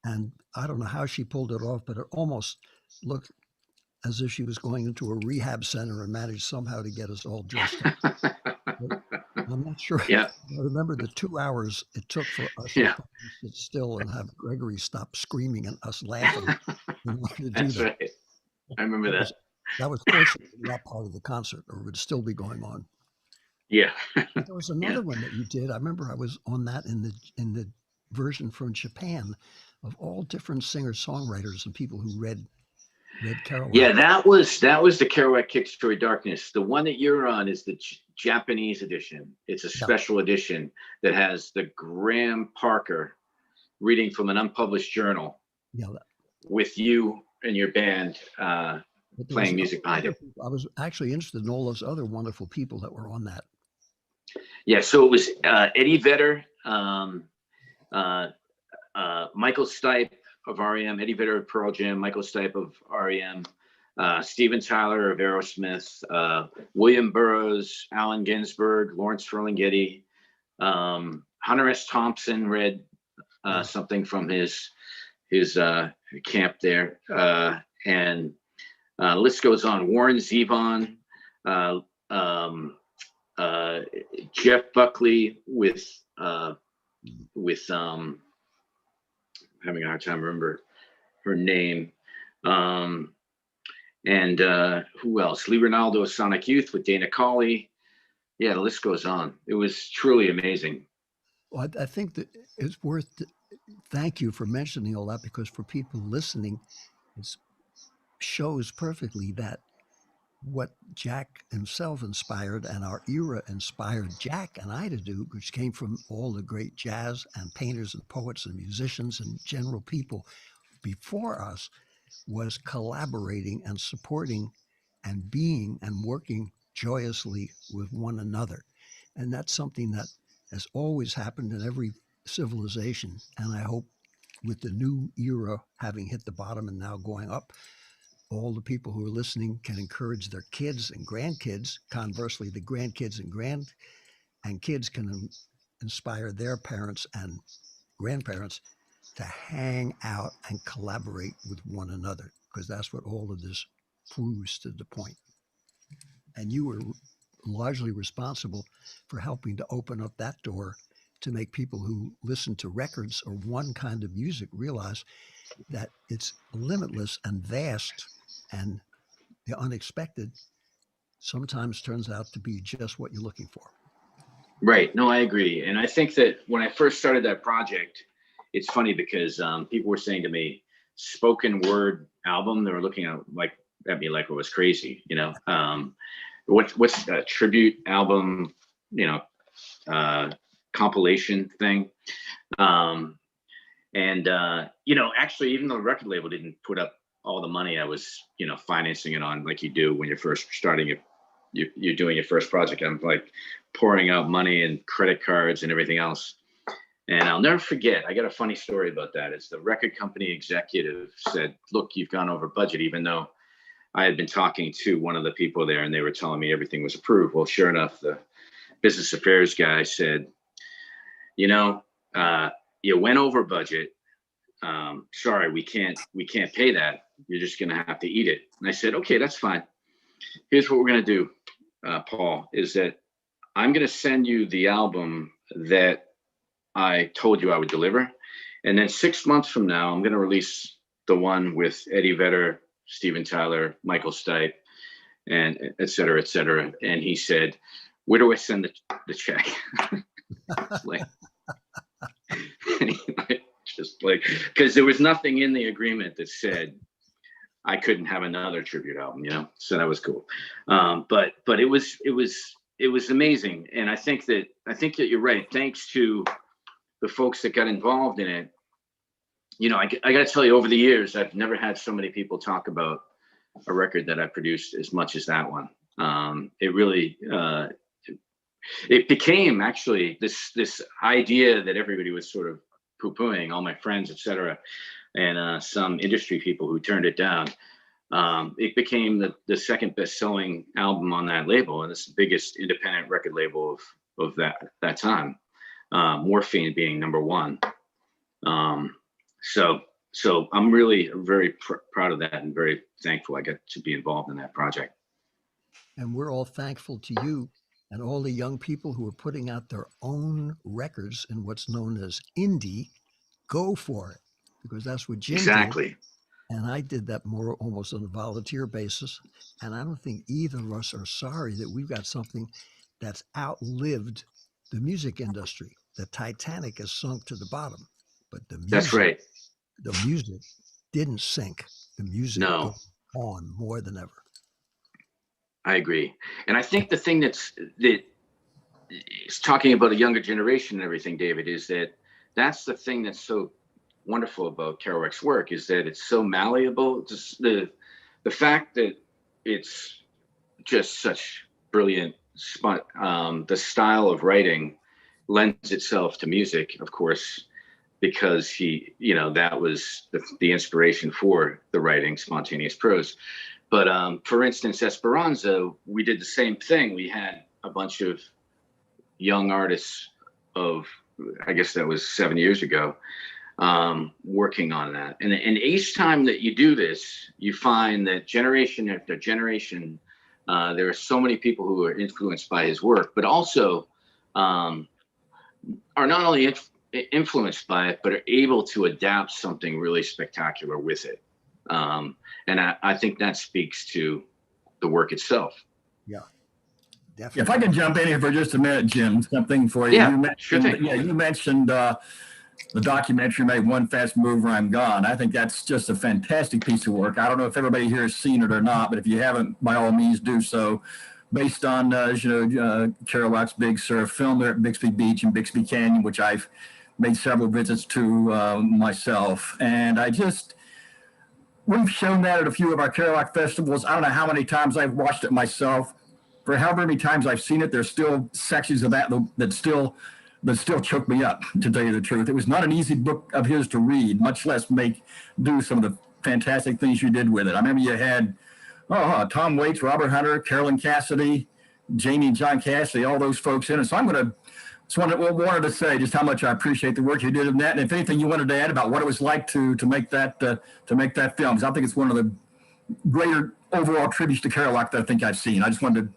And I don't know how she pulled it off, but it almost looked as if she was going into a rehab center and managed somehow to get us all dressed up. I'm not sure. Yeah. I remember the 2 hours it took for us to sit still and have Gregory stop screaming and us laughing in order to do That's that. right. I remember that. That was fortunately not part of the concert, or it would still be going on. Yeah. There was another one that you did. I remember I was on that in the version from Japan, of all different singer-songwriters and people who read Kerouac. Yeah, that was the Kerouac Kick Story Darkness. The one that you're on is the Japanese edition. It's a special edition that has the Graham Parker reading from an unpublished journal. Yeah. With you and your band playing music behind it. I was actually interested in all those other wonderful people that were on that. Yeah, so it was Eddie Vedder, Michael Stipe of REM, Eddie Vedder of Pearl Jam, Michael Stipe of REM, Steven Tyler of Aerosmith, William Burroughs, Allen Ginsberg, Lawrence Ferlinghetti, Hunter S. Thompson read something from his camp there, and list goes on. Warren Zevon, Jeff Buckley with having a hard time remember her name, and who else? Lee Ronaldo of Sonic Youth with Dana Cawley. Yeah, the list goes on. It was truly amazing. Well, I think that it's worth. Thank you for mentioning all that, because for people listening, it shows perfectly that what Jack himself inspired and our era inspired Jack and I to do, which came from all the great jazz and painters and poets and musicians and general people before us, was collaborating and supporting and being and working joyously with one another. And that's something that has always happened in every civilization. And I hope with the new era having hit the bottom and now going up, all the people who are listening can encourage their kids and grandkids. Conversely, the grandkids and kids can inspire their parents and grandparents to hang out and collaborate with one another, because that's what all of this proves to the point. And you were largely responsible for helping to open up that door to make people who listen to records or one kind of music realize that it's limitless and vast, and the unexpected sometimes turns out to be just what you're looking for. Right. No, I agree. And I think that when I first started that project, it's funny because people were saying to me, spoken word album. They were looking at me like it was crazy, what's a tribute album, compilation thing. Actually, even though the record label didn't put up all the money I was, financing it on, like you do when you're first starting it, you're doing your first project. I'm like pouring out money and credit cards and everything else. And I'll never forget, I got a funny story about that. It's the record company executive said, look, you've gone over budget, even though I had been talking to one of the people there and they were telling me everything was approved. Well, sure enough, the business affairs guy said, you went over budget. Sorry, we can't pay that. You're just going to have to eat it. And I said, okay, that's fine. Here's what we're gonna do, Paul, is that I'm gonna send you the album that I told you I would deliver, and then 6 months from now, I'm gonna release the one with Eddie Vedder, Steven Tyler, Michael Stipe, and et cetera, et cetera. And he said, "Where do I send the check?" It's like, just like, because there was nothing in the agreement that said I couldn't have another tribute album, you know. So that was cool. But it was amazing, and I think that you're right. Thanks to the folks that got involved in it, you know, I got to tell you, over the years, I've never had so many people talk about a record that I produced as much as that one. It really, it became actually this idea that everybody was sort of poo-pooing, all my friends, etc., and some industry people who turned it down. It became the second best-selling album on that label, and it's the biggest independent record label of that time. Morphine being number one. So I'm really very proud of that and very thankful I got to be involved in that project. And we're all thankful to you and all the young people who are putting out their own records in what's known as indie. Go for it, because that's what Jim Exactly. did. And I did that more almost on a volunteer basis. And I don't think either of us are sorry that we've got something that's outlived the music industry. The Titanic has sunk to the bottom, but the music, That's right. the music didn't sink. The music No. goes on more than ever. I agree. And I think the thing that is talking about a younger generation and everything, David, is that's the thing that's so wonderful about Kerouac's work, is that it's so malleable. Just the fact that it's just such brilliant the style of writing lends itself to music, of course, because he, you know, that was the inspiration for the writing, spontaneous prose. But for instance, Esperanza, we did the same thing. We had a bunch of young artists of, I guess that was 7 years ago, working on that. And each time that you do this, you find that generation after generation, there are so many people who are influenced by his work, but also are not only influenced by it, but are able to adapt something really spectacular with it. And I think that speaks to the work itself. Yeah, definitely. If I can jump in here for just a minute, Jim, something for you. Yeah, You mentioned, sure thing. Yeah, you mentioned the documentary made One Fast Mover, I'm Gone. I think that's just a fantastic piece of work. I don't know if everybody here has seen it or not, but if you haven't, by all means do so. Based on Kerouac's Big Sur, filmed there at Bixby Beach and Bixby Canyon, which I've made several visits to myself. And we've shown that at a few of our Kerouac festivals. I don't know how many times I've watched it myself. For however many times I've seen it, there's still sections of that still choke me up, to tell you the truth. It was not an easy book of his to read, much less do some of the fantastic things you did with it. I remember you had Tom Waits, Robert Hunter, Carolyn Cassidy, Jamie and John Cassidy, all those folks in it. So I'm going to wanted to say just how much I appreciate the work you did in that, and if anything you wanted to add about what it was like to make that film, because I think it's one of the greater overall tributes to Kerouac that I think I've seen. I just wanted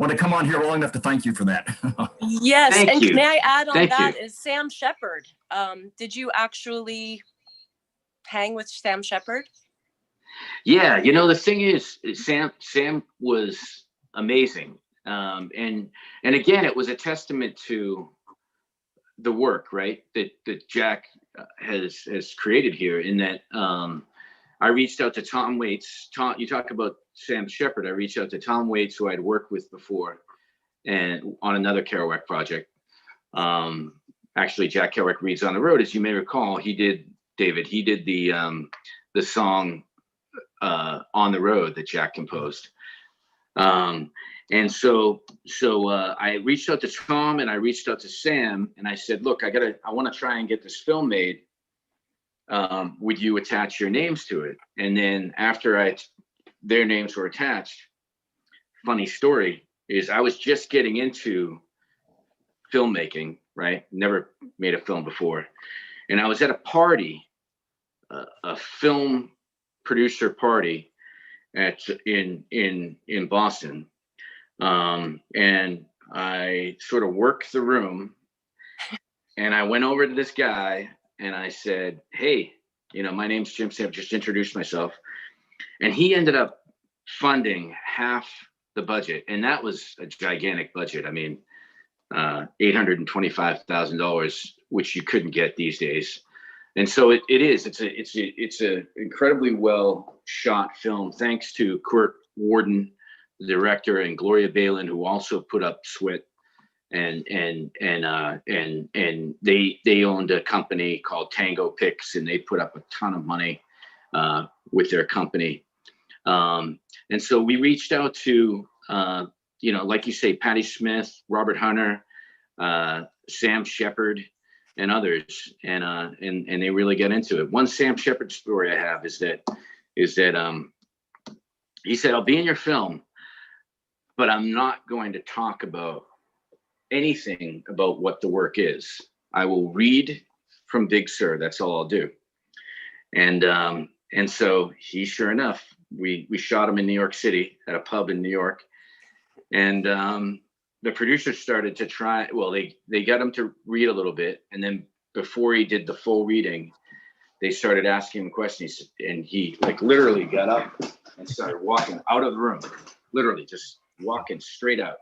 to come on here long enough to thank you for that. Yes, Thank and you. may I add on Thank that you. is Sam Shepard. Did you actually hang with Sam Shepard? Yeah, you know, the thing is, Sam was amazing. And again, it was a testament to the work, right, that Jack has created here, in that I reached out to Tom Waits. You talk about Sam Shepard. I reached out to Tom Waits, who I'd worked with before, and on another Kerouac project. Actually, Jack Kerouac Reads on the Road, as you may recall, he did the song On the Road that Jack composed. And so I reached out to Tom and I reached out to Sam and I said, look, I want to try and get this film made. Would you attach your names to it? And then after their names were attached, funny story is I was just getting into filmmaking, right? Never made a film before. And I was at a party, a film producer party, in Boston. And I sort of worked the room, and I went over to this guy and I said, "Hey, my name's Jim Sam," just introduced myself. And he ended up funding half the budget. And that was a gigantic budget. I mean, $825,000, which you couldn't get these days. And so it's a incredibly well shot film, thanks to Kurt Warden, the director, and Gloria Balin, who also put up sweat. And they owned a company called Tango Pix, and they put up a ton of money with their company. And so we reached out to, like you say, Patti Smith, Robert Hunter, Sam Shepard, and others, and they really get into it. One Sam Shepard story I have is that he said, "I'll be in your film, but I'm not going to talk about anything about what the work is. I will read from Big Sur. That's all I'll do." And so he, sure enough, we shot him in New York City at a pub in New York, and the producers started to try. Well, they got him to read a little bit, and then before he did the full reading, they started asking him questions, and he literally got up and started walking out of the room, literally just walking straight out.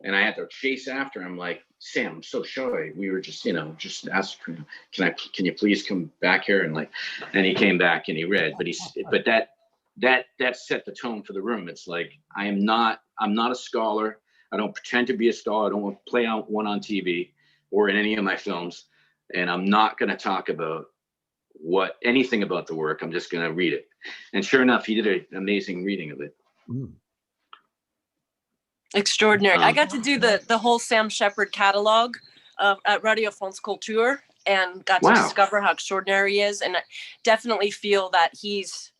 And I had to chase after him, like, "Sam, I'm so sorry. We were just asking, can you please come back here?" And he came back and he read, but that set the tone for the room. It's like, I'm not a scholar. I don't pretend to be a scholar. I don't want to play out one on TV or in any of my films. And I'm not going to talk about anything about the work. I'm just going to read it. And sure enough, he did an amazing reading of it. Mm. Extraordinary. I got to do the whole Sam Shepard catalog at Radio France Culture, and got to discover how extraordinary he is. And I definitely feel that he's,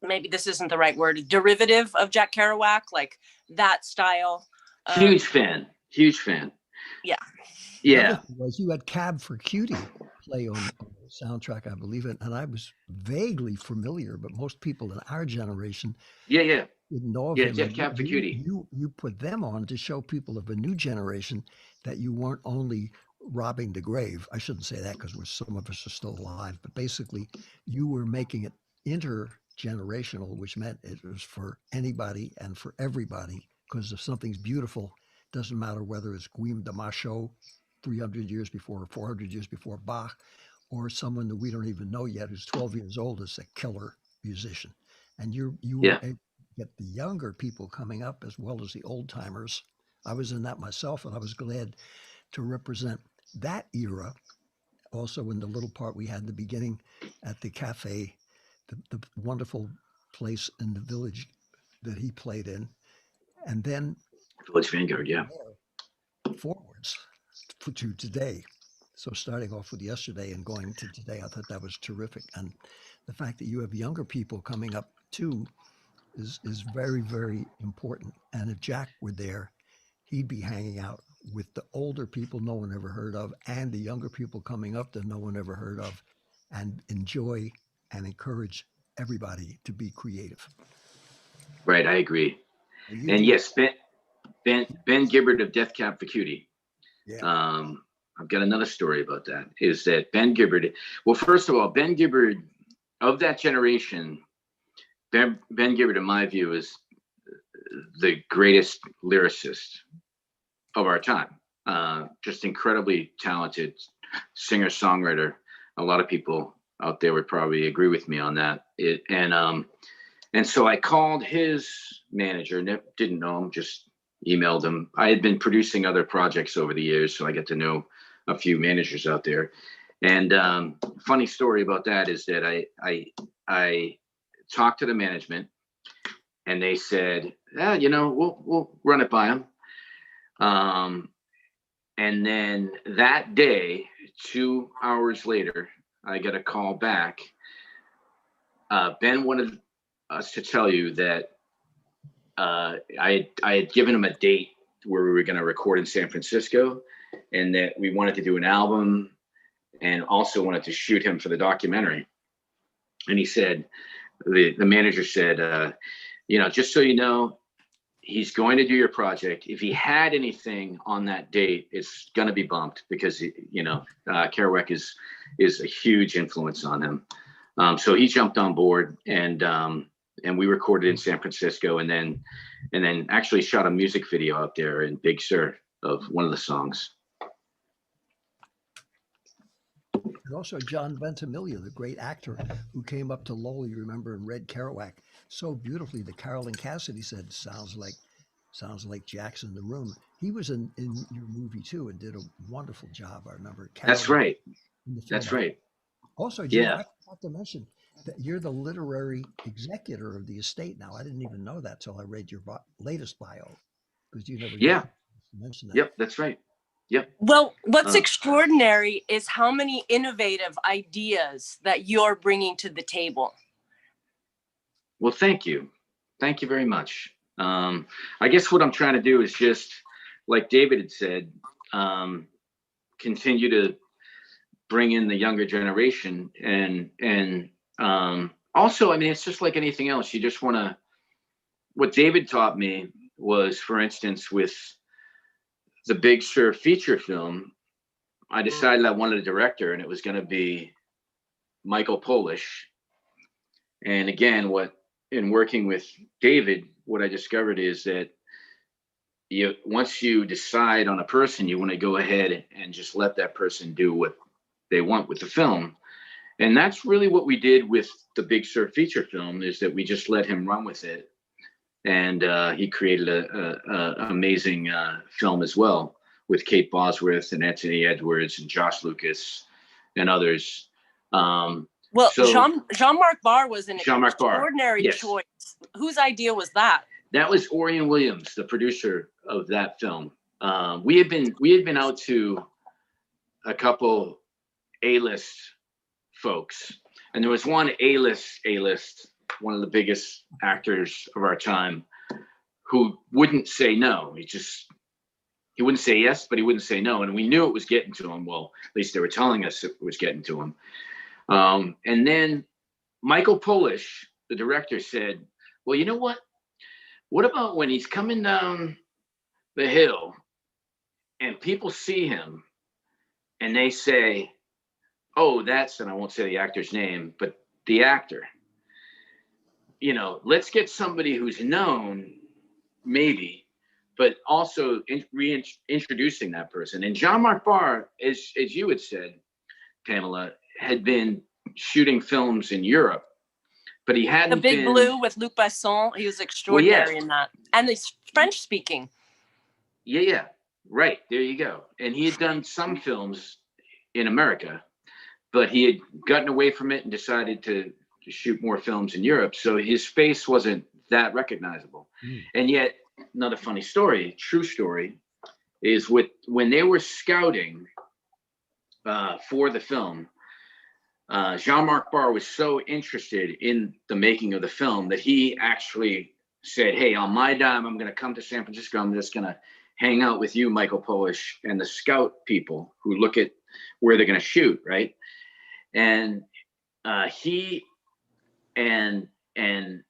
maybe this isn't the right word, derivative of Jack Kerouac, like that style. Huge fan. Yeah. Yeah. Was you had Cab for Cutie play on the soundtrack, I believe it, and I was vaguely familiar, but most people in our generation didn't know of him. Yeah, Cab for Cutie. You put them on to show people of a new generation that you weren't only robbing the grave. I shouldn't say that because some of us are still alive, but basically you were making it intergenerational, which meant it was for anybody and for everybody, because if something's beautiful, it doesn't matter whether it's Guillaume de Machaut 300 years before or 400 years before Bach, or someone that we don't even know yet who's 12 years old is a killer musician. And you were able to get the younger people coming up as well as the old timers. I was in that myself, and I was glad to represent that era. Also in the little part we had in the beginning at the cafe, the wonderful place in the village that he played in. And then Village Vanguard, forwards to today. So starting off with yesterday and going to today, I thought that was terrific. And the fact that you have younger people coming up too is very, very important. And if Jack were there, he'd be hanging out with the older people no one ever heard of, and the younger people coming up that no one ever heard of, and enjoy and encourage everybody to be creative. Right, I agree. And yes, Ben Gibbard of Death Cab for Cutie. Yeah. I've got another story about that. Is that Ben Gibbard? Well, first of all, Ben Gibbard of that generation. Ben Gibbard, in my view, is the greatest lyricist of our time. Just incredibly talented singer-songwriter. A lot of people out there would probably agree with me on that. And so I called his manager, didn't know him, just emailed him. I had been producing other projects over the years, so I get to know a few managers out there. And funny story about that is that I talked to the management, and they said, we'll run it by him. And then that day, 2 hours later, I got a call back. Ben wanted us to tell you that I had given him a date where we were going to record in San Francisco, and that we wanted to do an album and also wanted to shoot him for the documentary. And he said, the manager said, just so you know, he's going to do your project. If he had anything on that date, it's going to be bumped because, Kerouac is a huge influence on him. So he jumped on board, and we recorded in San Francisco, and then actually shot a music video out there in Big Sur of one of the songs. And also John Ventimiglia, the great actor who came up to Lowell, you remember, and read Kerouac so beautifully that Carolyn Cassidy said, sounds like Jackson in the Room. He was in your movie too and did a wonderful job. I remember Carolyn. That's right. In the film. That's right. Also, Jim, Yeah. I forgot to mention that you're the literary executor of the estate now. I didn't even know that till I read your latest bio, because you never mentioned that. Yep, that's right. Yep. Well, what's extraordinary is how many innovative ideas that you're bringing to the table. Well, thank you. Thank you very much. I guess what I'm trying to do is just, like David had said, continue to bring in the younger generation. And also, I mean, it's just like anything else. You just want to, what David taught me was, for instance, with the Big Sur feature film, I decided I wanted a director, and it was going to be Michael Polish. And again, in working with David, what I discovered is that once you decide on a person, you want to go ahead and just let that person do what they want with the film. And that's really what we did with the Big Sur feature film, is that we just let him run with it. And he created an amazing film as well, with Kate Bosworth and Anthony Edwards and Josh Lucas and others. Well, Jean-Marc Barr was an extraordinary yes. choice. Whose idea was that? That was Orion Williams, the producer of that film. We had been out to a couple A-list folks, and there was one A-list, one of the biggest actors of our time, who wouldn't say no. He wouldn't say yes, but he wouldn't say no. And we knew it was getting to him. Well, at least they were telling us it was getting to him. And then Michael Polish, the director, said, well, you know what? What about when he's coming down the hill and people see him and they say, oh, and I won't say the actor's name, but the actor, let's get somebody who's known, maybe, but also reintroducing that person. And Jean-Marc Barr, as you had said, Pamela, had been shooting films in Europe, but he hadn't The Big Blue with Luc Besson. He was extraordinary in that. And he's French speaking. Yeah. Right. There you go. And he had done some films in America, but he had gotten away from it and decided to shoot more films in Europe. So his face wasn't that recognizable. And yet, another funny story, true story, is when they were scouting for the film, Jean-Marc Barr was so interested in the making of the film that he actually said, hey, on my dime, I'm going to come to San Francisco. I'm just going to hang out with you, Michael Polish, and the scout people who look at where they're going to shoot, right? And he and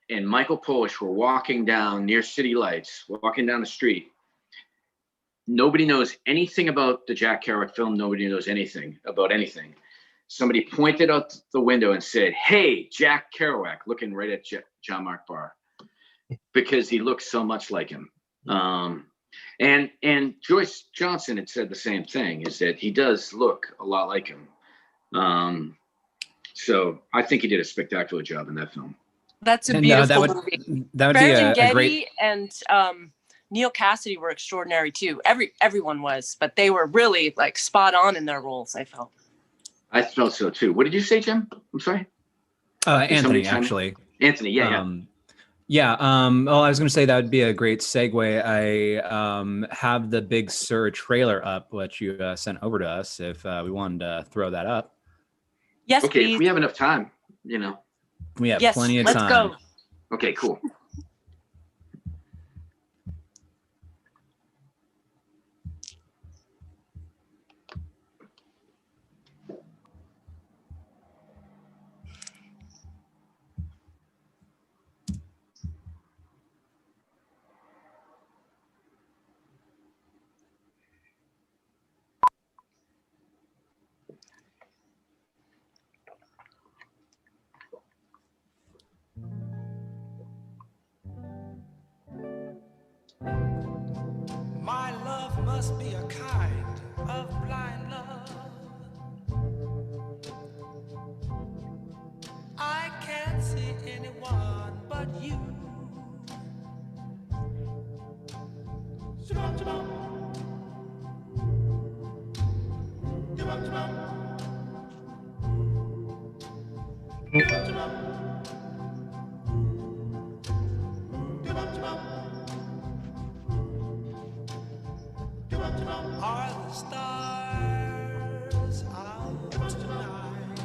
Michael Polish were walking down near City Lights, walking down the street. Nobody knows anything about the Jack Kerouac film. Nobody knows anything about anything. Somebody pointed out the window and said, hey, Jack Kerouac, looking right at Jean-Marc Barr, because he looks so much like him. And Joyce Johnson had said the same thing, is that he does look a lot like him. So I think he did a spectacular job in that film. That's a beautiful movie. That would Brandon be a Getty great. and Neil Cassidy were extraordinary too. Everyone was, but they were really like spot on in their roles, I felt. I felt so too. What did you say, Jim? I'm sorry. Anthony, actually. Anthony, yeah. Well, I was going to say that would be a great segue. I have the Big Sur trailer up, which you sent over to us. If we wanted to throw that up. Yes, okay, please. If we have enough time, We have plenty of let's time. Go. Okay, cool. must be a kind of blind love. I can't see anyone but you. Are the stars out tonight?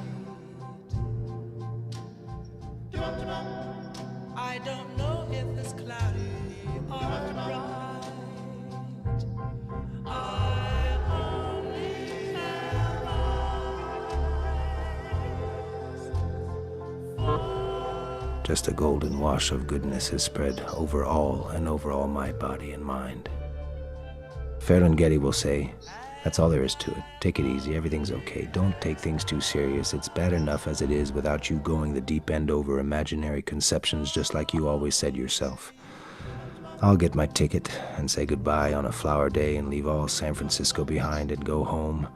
I don't know if it's cloudy or bright. I only have eyes. Just a golden wash of goodness is spread over all and over all my body and mind. Ferlinghetti will say, that's all there is to it. Take it easy, everything's okay. Don't take things too serious. It's bad enough as it is without you going the deep end over imaginary conceptions just like you always said yourself. I'll get my ticket and say goodbye on a flower day and leave all San Francisco behind and go home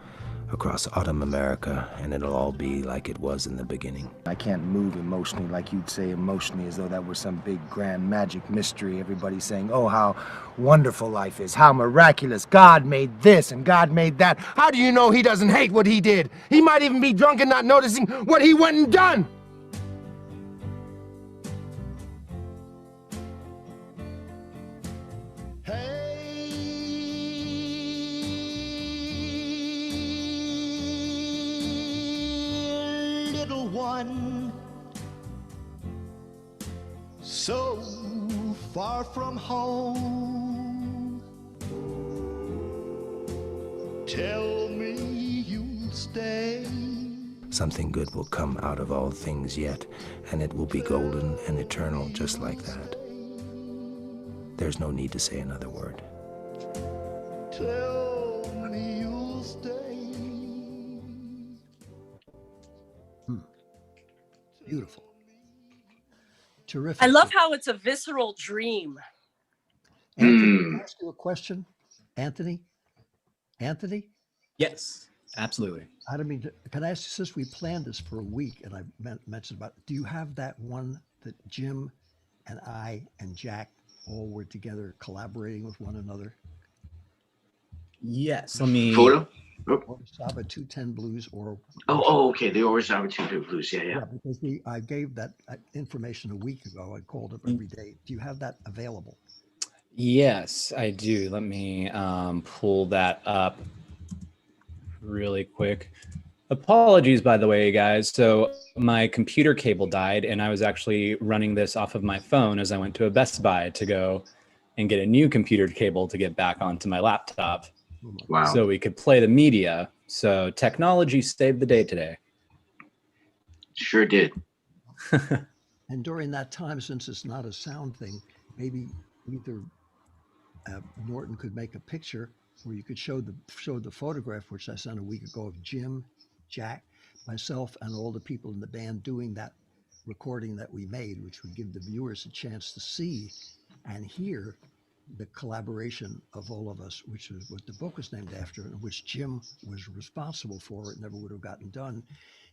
across autumn America, and it'll all be like it was in the beginning. I can't move emotionally like you'd say emotionally, as though that were some big grand magic mystery. Everybody's saying, oh, how wonderful life is, how miraculous. God made this and God made that. How do you know he doesn't hate what he did? He might even be drunk and not noticing what he went and done. One so far from home, tell me you'll stay. Something good will come out of all things yet, and it will be golden and eternal just like that. There's no need to say another word. Tell me you'll stay. Beautiful. Terrific. I love how it's a visceral dream. Anthony, can I ask you a question? Anthony? Anthony? Yes, absolutely. I don't mean to, can I ask you, since we planned this for a week and I mentioned about, do you have that one that Jim and I and Jack all were together collaborating with one another? Yes, let me. Photo? Or Saba 210 Blues or Okay. The Orizaba 2 Blues. Yeah. because I gave that information a week ago. I called it every day. Do you have that available? Yes, I do. Let me pull that up really quick. Apologies, by the way, guys. So my computer cable died, and I was actually running this off of my phone as I went to a Best Buy to go and get a new computer cable to get back onto my laptop. Wow. So we could play the media. So technology saved the day today. Sure did. And during that time, since it's not a sound thing, maybe either Norton could make a picture, or you could show the photograph, which I sent a week ago, of Jim, Jack, myself, and all the people in the band doing that recording that we made, which would give the viewers a chance to see and hear the collaboration of all of us, which is what the book was named after, and which Jim was responsible for. It never would have gotten done.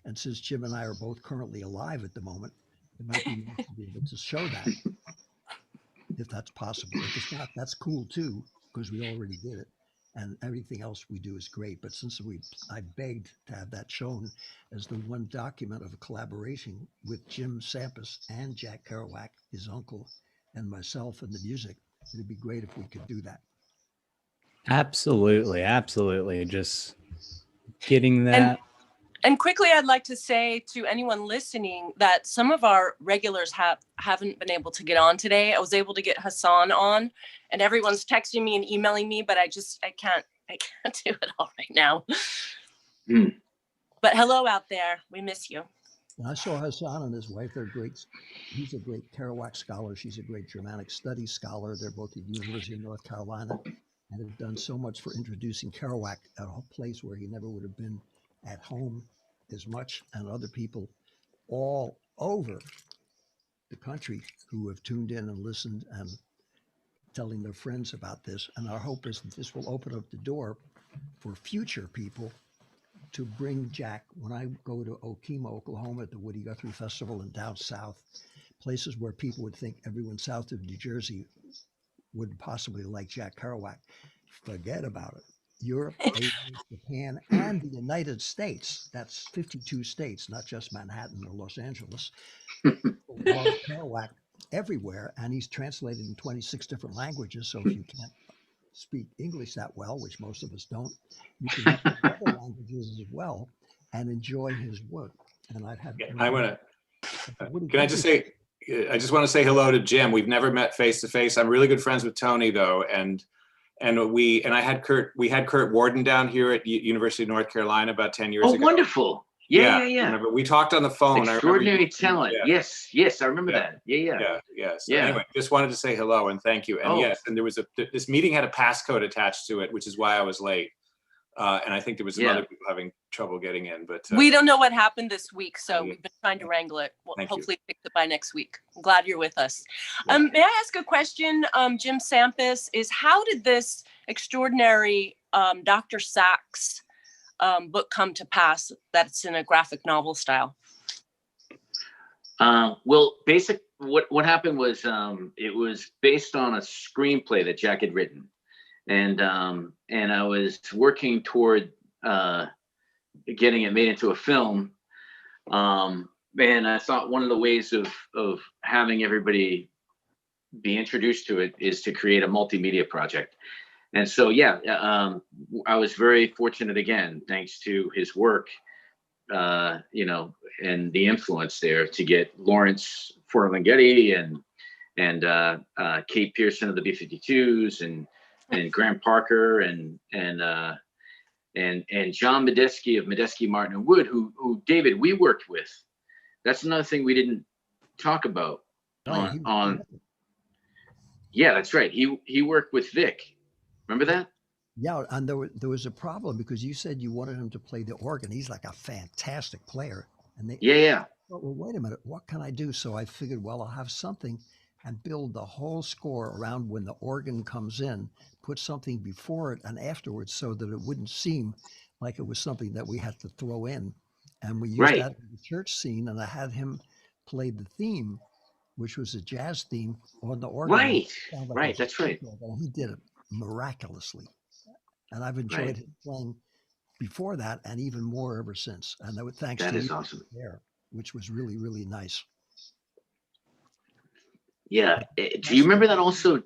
And since Jim and I are both currently alive at the moment, it might be nice to be able to show that, if that's possible. If it's not, that's cool too, because we already did it. And everything else we do is great. But since I begged to have that shown as the one document of a collaboration with Jim Sampas and Jack Kerouac, his uncle, and myself and the music, it'd be great if we could do that. Absolutely. Just getting that. And quickly, I'd like to say to anyone listening that some of our regulars haven't been able to get on today. I was able to get Hassan on, and everyone's texting me and emailing me, but I can't do it all right now. But hello out there. We miss you. And I saw Hassan and his wife. They're great. He's a great Kerouac scholar. She's a great Germanic studies scholar. They're both at the University of North Carolina and have done so much for introducing Kerouac at a place where he never would have been at home as much, and other people all over the country who have tuned in and listened and telling their friends about this. And our hope is that this will open up the door for future people to bring Jack. When I go to Okemo, Oklahoma at the Woody Guthrie Festival and down south, places where people would think everyone south of New Jersey wouldn't possibly like Jack Kerouac, forget about it. Europe, Asia, Japan, and the United States, that's 52 states, not just Manhattan or Los Angeles, love Kerouac everywhere. And he's translated in 26 different languages. So if you can't speak English that well, which most of us don't, you can learn other languages as well and enjoy his work. And I've had. I want to. Can I just say? I just want to say hello to Jim. We've never met face to face. I'm really good friends with Tony though, and I had Kurt. We had Kurt Warden down here at University of North Carolina about 10 years ago. Oh, wonderful! Yeah. Remember, we talked on the phone. Extraordinary talent. Yeah. Yes, I remember that. Yeah. So anyway, just wanted to say hello and thank you. And yes, and there was this meeting had a passcode attached to it, which is why I was late. And I think there was some other people having trouble getting in, but we don't know what happened this week, so we've been trying to wrangle it. We'll hopefully fix it by next week. I'm glad you're with us. May I ask a question, Jim Sampas? Is how did this extraordinary Dr. Sachs book come to pass? That's in a graphic novel style. Well, what happened was it was based on a screenplay that Jack had written. And I was working toward getting it made into a film. And I thought one of the ways of having everybody be introduced to it is to create a multimedia project. And so, I was very fortunate again, thanks to his work, and the influence there to get Lawrence Ferlinghetti and Kate Pearson of the B-52s and Graham Parker and John Medeski of Medeski, Martin and Wood, who David, we worked with. That's another thing we didn't talk about on. Yeah, that's right. He worked with Vic. Remember that? Yeah, and there was a problem because you said you wanted him to play the organ. He's like a fantastic player. And they well, wait a minute, what can I do? So I figured, well, I'll have something and build the whole score around when the organ comes in, put something before it and afterwards so that it wouldn't seem like it was something that we had to throw in. And we used that in the church scene, and I had him play the theme, which was a jazz theme on the organ. Right, that's right. And he did it miraculously. And I've enjoyed him playing before that and even more ever since. And that was thanks to you there, which was really, really nice. Yeah. Do you remember that also? Do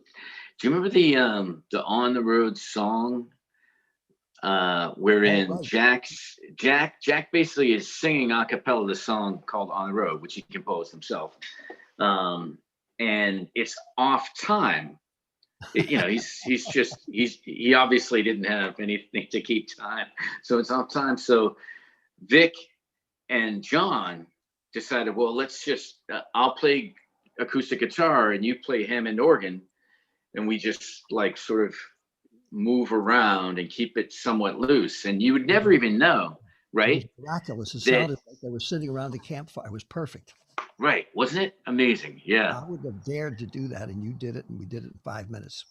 you remember the On the Road song? Wherein Jack basically is singing a cappella the song called On the Road, which he composed himself. And it's off time. He obviously didn't have anything to keep time, so it's off time. So Vic and John decided, well, let's just I'll play acoustic guitar and you play Hammond organ, and we just like sort of move around and keep it somewhat loose, and you would never even know, right? It was miraculous. It sounded like they were sitting around the campfire. It was perfect. Right, wasn't it amazing? Yeah, I wouldn't have dared to do that, and you did it, and we did it in 5 minutes.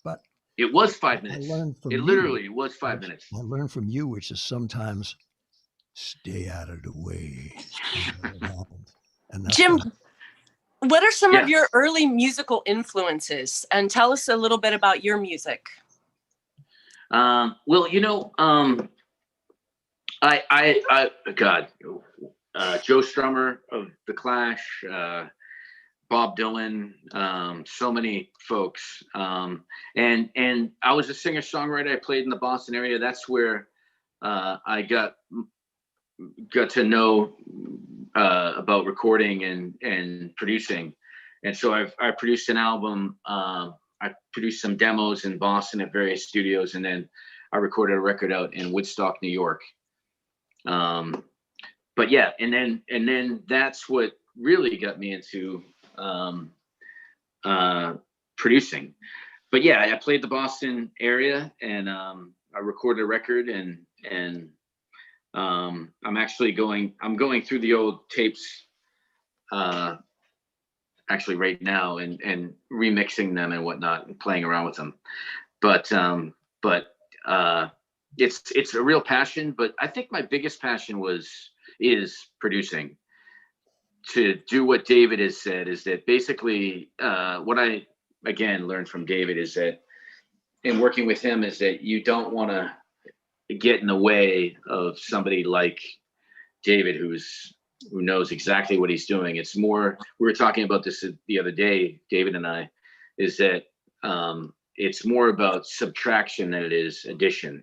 But it was 5 minutes. I learned from it. Literally was 5 minutes. I learned from you, which is sometimes stay out of the way. And Jim, what are some of your early musical influences? And tell us a little bit about your music. Well, Joe Strummer of The Clash, Bob Dylan, so many folks. And I was a singer-songwriter. I played in the Boston area. That's where I got to know about recording and producing. And so I produced an album. I produced some demos in Boston at various studios, and then I recorded a record out in Woodstock, New York. But yeah, and then that's what really got me into producing. But yeah, I played the Boston area, and I recorded a record, and I'm going through the old tapes actually right now and remixing them and whatnot and playing around with them. But it's a real passion. But I think my biggest passion is producing. To do what David has said is that basically what I again learned from David is that in working with him is that you don't want to get in the way of somebody like David who knows exactly what he's doing. It's more, we were talking about this the other day, David and I, is that it's more about subtraction than it is addition.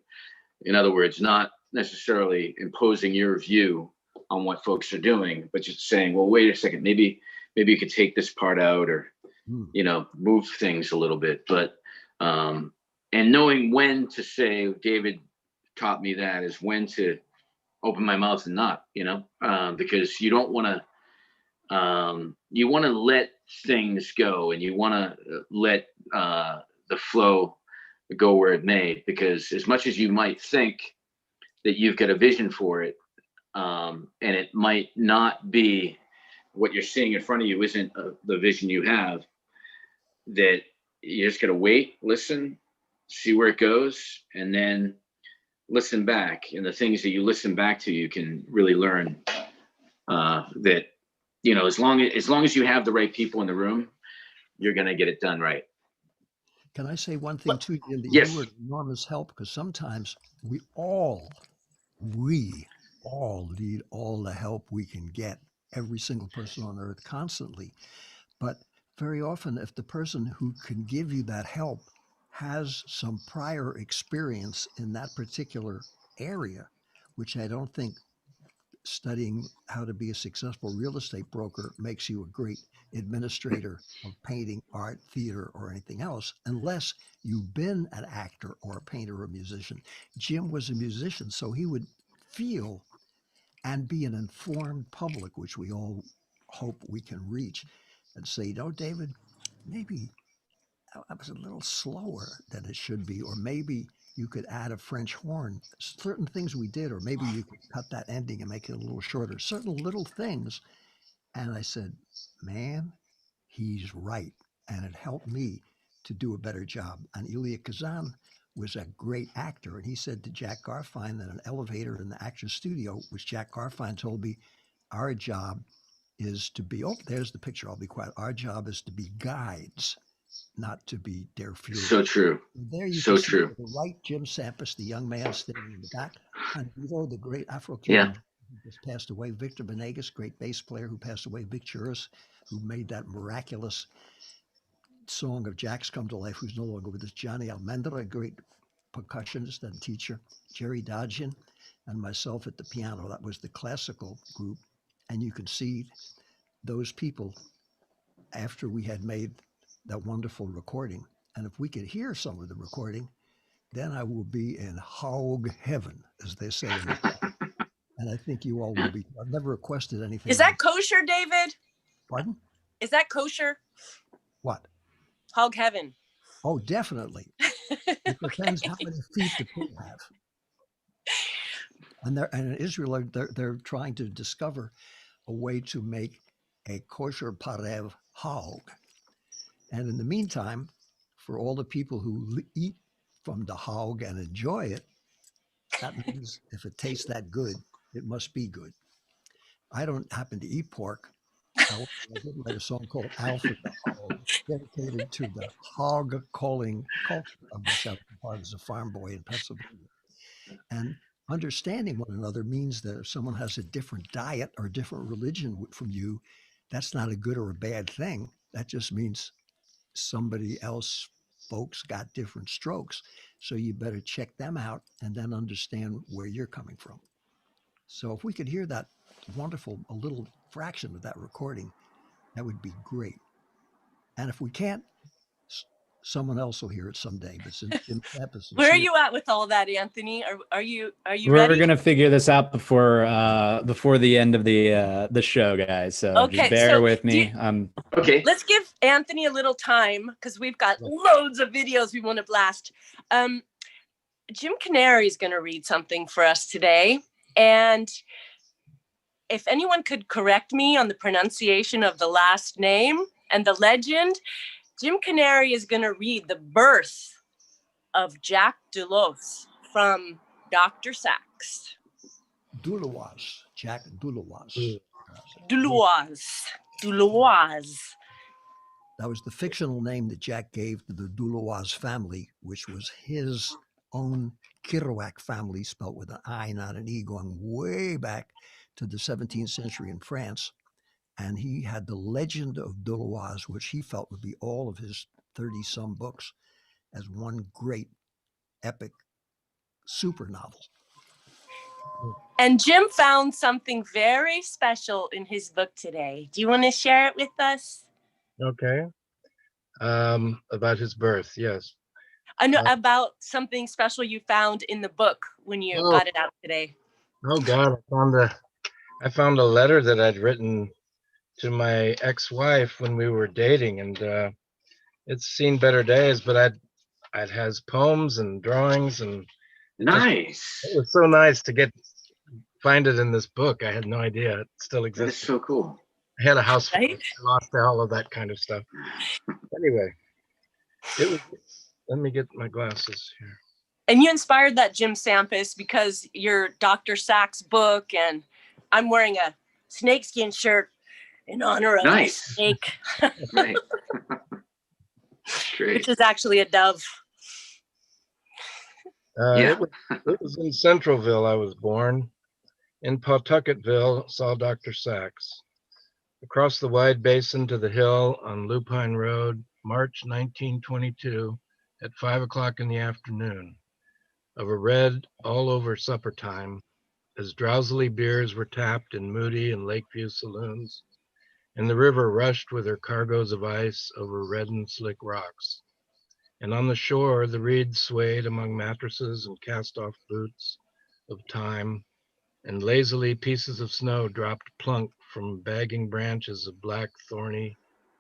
In other words, not necessarily imposing your view on what folks are doing, but just saying, well, wait a second, maybe you could take this part out or, move things a little bit. But, and knowing when to say, David taught me that, is when to open my mouth and not, because you don't want to, you want to let things go and you want to let the flow go where it may, because as much as you might think that you've got a vision for it, and it might not be what you're seeing in front of you isn't the vision you have, that you just got to wait, listen, see where it goes, and then listen back. And the things that you listen back to, you can really learn that, as long as you have the right people in the room, you're going to get it done right. Can I say one thing too, Jim, that Yes. you were an enormous help, because sometimes we all need all the help we can get, every single person on earth constantly. But very often, if the person who can give you that help has some prior experience in that particular area, which I don't think studying how to be a successful real estate broker makes you a great administrator of painting, art, theater, or anything else, unless you've been an actor or a painter or a musician. Jim was a musician, so he would feel and be an informed public, which we all hope we can reach, and say, David, maybe I was a little slower than it should be, or maybe you could add a French horn, certain things we did, or maybe you could cut that ending and make it a little shorter, certain little things. And I said, man, he's right. And it helped me to do a better job. And Elia Kazan was a great actor. And he said to Jack Garfien that an elevator in the actor's studio, which Jack Garfien told me, our job is to be, there's the picture, I'll be quiet. Our job is to be guides, not to be their fuel. So true. There you so can see true. to the right, Jim Sampas, the young man standing in the back. Candido, the great Afro-Cuban who just passed away. Victor Venegas, great bass player who passed away. Vic Churis, who made that miraculous song of Jack's Come to Life, who's no longer with us. Johnny Almendra, a great percussionist and teacher. Jerry Dodgian, and myself at the piano. That was the classical group. And you can see those people after we had made that wonderful recording. And if we could hear some of the recording, then I will be in hog heaven, as they say. And I think you all will be. I've never requested anything. Is that kosher, David? Pardon? Is that kosher? What? Hog heaven. Oh, definitely. It depends how many feet the pig have. And in Israel, they're trying to discover a way to make a kosher parev hog. And in the meantime, for all the people who eat from the hog and enjoy it, that means if it tastes that good, it must be good. I don't happen to eat pork. However, I did write a song called Alfred the Hog, dedicated to the hog calling culture of which I was part as a farm boy in Pennsylvania. And understanding one another means that if someone has a different diet or a different religion from you, that's not a good or a bad thing. That just means somebody else, folks, got different strokes. So you better check them out and then understand where you're coming from. So if we could hear that wonderful, a little fraction of that recording, that would be great. And if we can't, someone else will hear it someday. But since Jim Sampas, where are you at with all that, Anthony? Are you We're ready? gonna figure this out before the end of the show, guys. So Okay, just bear so with me. Okay. Let's give Anthony a little time because we've got loads of videos we want to blast. Jim Canary is going to read something for us today. And if anyone could correct me on the pronunciation of the last name, and the legend. Jim Canary is going to read the birth of Jack Dulos from Dr. Sachs. Dulois, Jack Dulois. Dulois. That was the fictional name that Jack gave to the Dulois family, which was his own Kerouac family, spelt with an I, not an E, going way back to the 17th century in France. And he had the legend of Dulois, which he felt would be all of his 30-some books, as one great epic super novel. And Jim found something very special in his book today. Do you want to share it with us? Okay. About his birth, yes. I know about something special you found in the book when you got it out today. Oh God, I found a letter that I'd written to my ex-wife when we were dating, and it's seen better days. But I'd has poems and drawings, and Nice. it was so nice to find it in this book. I had no idea it still That existed. is so cool. I had a house full. Right? I lost all of that kind of stuff. Anyway, let me get my glasses here. And you inspired that, Jim Sampas, because your Dr. Sachs book, and I'm wearing a snakeskin shirt in honor of the snake, Right. Great. which is actually a dove. It was in Centralville I was born. In Pawtucketville, saw Dr. Sachs. Across the wide basin to the hill on Lupine Road, March 1922, at 5 o'clock in the afternoon, of a red all over supper time, as drowsily beers were tapped in Moody and Lakeview saloons, and the river rushed with her cargoes of ice over red and slick rocks. And on the shore, the reeds swayed among mattresses and cast-off boots of time, and lazily pieces of snow dropped plunk from bagging branches of black, thorny,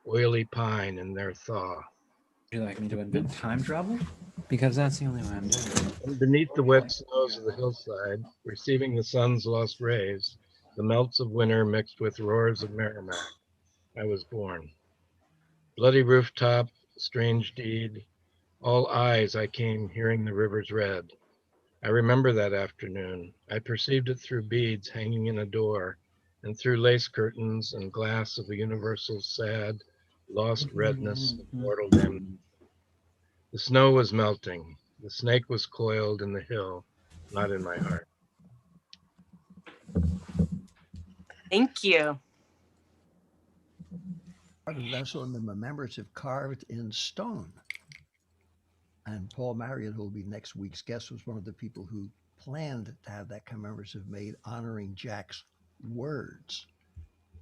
oily pine in their thaw. Would you like me to invent time travel? Because that's the only way I'm doing it. And beneath the wet snows of the hillside, receiving the sun's lost rays, the melts of winter mixed with roars of Merrimack, I was born. Bloody rooftop, strange deed, all eyes I came hearing the river's red. I remember that afternoon. I perceived it through beads hanging in a door, and through lace curtains and glass of the universal sad, lost redness of mortal damnation. The snow was melting. The snake was coiled in the hill, not in my heart. Thank you. That's on the commemorative carved in stone. And Paul Marriott, who will be next week's guest, was one of the people who planned to have that commemorative made honoring Jack's words.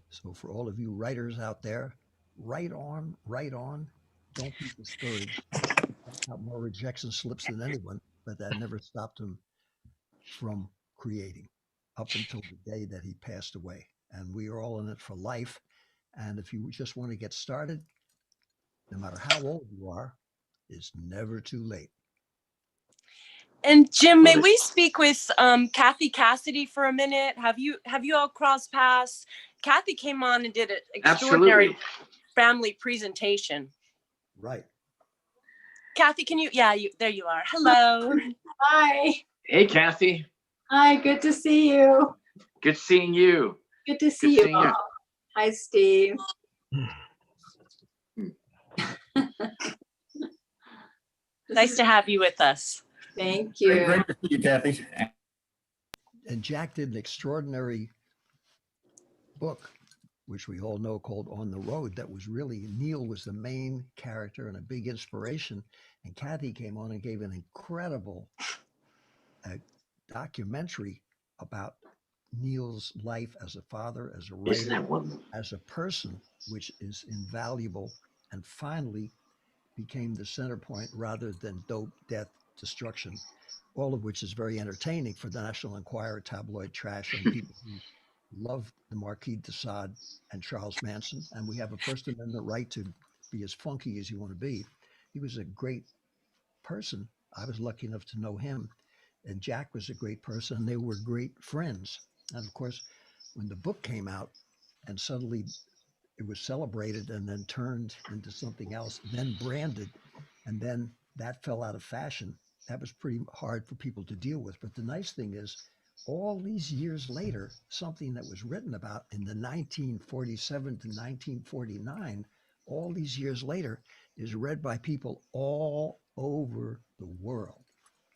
So for all of you writers out there, write on, write on. Don't be discouraged. Got more rejection slips than anyone, but that never stopped him from creating up until the day that he passed away. And we are all in it for life. And if you just want to get started, no matter how old you are, it's never too late. And Jim, may we speak with Kathy Cassidy for a minute? Have you all crossed paths? Kathy came on and did an extraordinary family presentation. Right. Kathy, can you? Yeah, there you are. Hello. Hi. Hey, Kathy. Hi. Good to see you. Good seeing you. Good to see you all. Hi, Steve. Nice to have you with us. Thank you. Great to see you, Kathy. And Jack did an extraordinary book, which we all know, called On the Road. That was really, Neil was the main character and a big inspiration. And Kathy came on and gave an incredible documentary about Neil's life as a father, as a writer, as a person, which is invaluable, and finally became the center point rather than dope, death, destruction, all of which is very entertaining for the National Enquirer, tabloid trash, and people who love the Marquis de Sade and Charles Manson. And we have a First Amendment right to be as funky as you want to be. He was a great person. I was lucky enough to know him. And Jack was a great person. And they were great friends. And of course, when the book came out and suddenly it was celebrated and then turned into something else, then branded, and then that fell out of fashion. That was pretty hard for people to deal with. But the nice thing is, all these years later, something that was written about in the 1947 to 1949, all these years later, is read by people all over the world.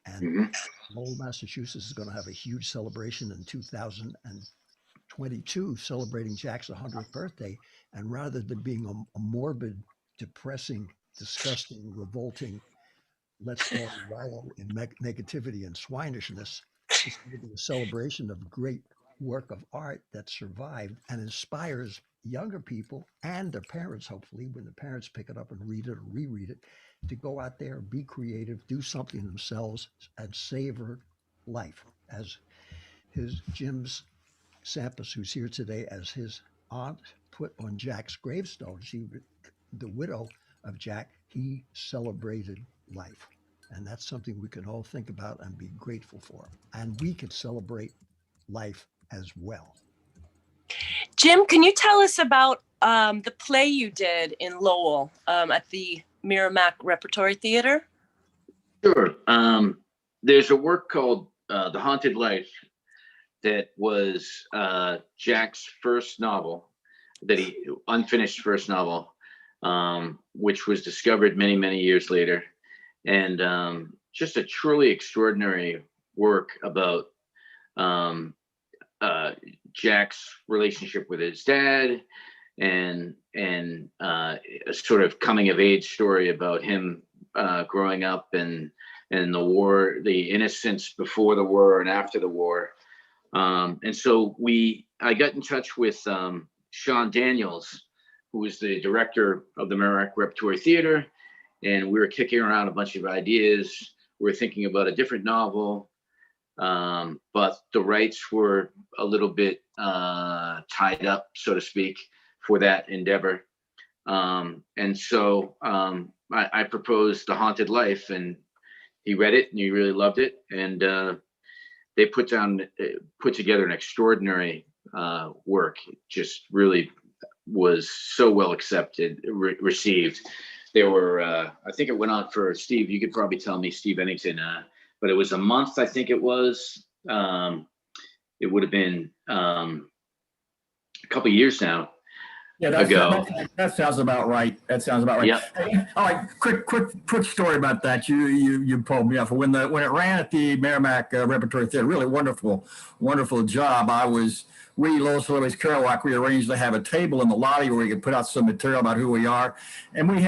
And Lowell, Massachusetts is going to have a huge celebration in 2022, celebrating Jack's 100th birthday. And rather than being a morbid, depressing, disgusting, revolting, let's all wallow in negativity and swinishness, it's going to be a celebration of great work of art that survived and inspires younger people and their parents, hopefully, when the parents pick it up and read it or reread it, to go out there, be creative, do something themselves, and savor life. As Jim's Sampras, who's here today, as his aunt put on Jack's gravestone, the widow of Jack, he celebrated life. And that's something we can all think about and be grateful for. And we can celebrate life as well. Jim, can you tell us about the play you did in Lowell at the Merrimack Repertory Theater? Sure. There's a work called The Haunted Life that was Jack's first novel, unfinished first novel, which was discovered many, many years later. And just a truly extraordinary work about Jack's relationship with his dad, and a sort of coming of age story about him growing up and the war, the innocence before the war and after the war. And so I got in touch with Sean Daniels, who was the director of the Merrimack Repertory Theater, and we were kicking around a bunch of ideas. We were thinking about a different novel, but the rights were a little bit tied up, so to speak, for that endeavor. And so I proposed The Haunted Life, and he read it and he really loved it. And they put together an extraordinary work. It just really was so well accepted, received. There were, I think it went on for Steve, you could probably tell me, Steve Ennington, but it was a month, I think it was. It would have been a couple of years now. Yeah, that sounds about right. That sounds about right. Yep. Hey, all right, quick story about that. You pulled me up when it ran at the Merrimack Repertory Theater. Really wonderful job. We Lowell Celebrities Kerouac, we arranged to have a table in the lobby where we could put out some material about who we are, and we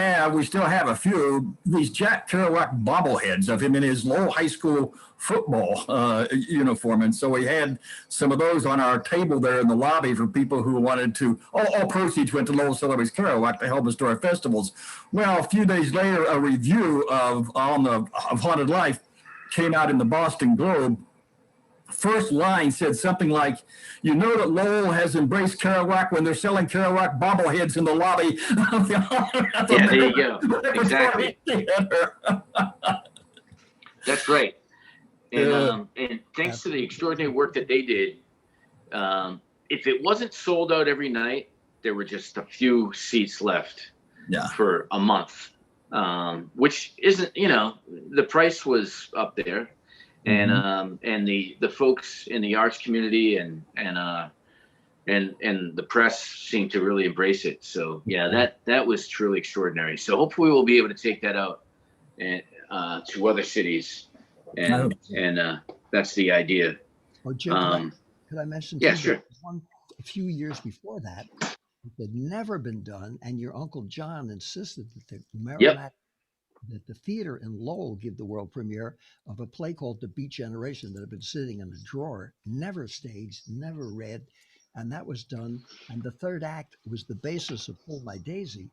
still have a few these Jack Kerouac bobbleheads of him in his Lowell High School football uniform, and so we had some of those on our table there in the lobby for people who wanted to. All proceeds went to Lowell Celebrities Kerouac to help us to our festivals. Well, a few days later, a review of Haunted Life came out in the Boston Globe. First line said something like, "You know that Lowell has embraced Kerouac when they're selling Kerouac bobbleheads in the lobby." Yeah, there you go. Exactly. That's right. And thanks to the extraordinary work that they did, if it wasn't sold out every night, there were just a few seats left for a month, which isn't, the price was up there. And the folks in the arts community and the press seemed to really embrace it. So yeah, that was truly extraordinary. So hopefully we'll be able to take that out and to other cities, and that's the idea. Oh, Jim, could I mention? Yeah, sure. A few years before that, it had never been done, and your Uncle John insisted that the Merrimack. That the theater in Lowell give the world premiere of a play called The Beat Generation that had been sitting in a drawer, never staged, never read, and that was done. And the third act was the basis of Pull My Daisy.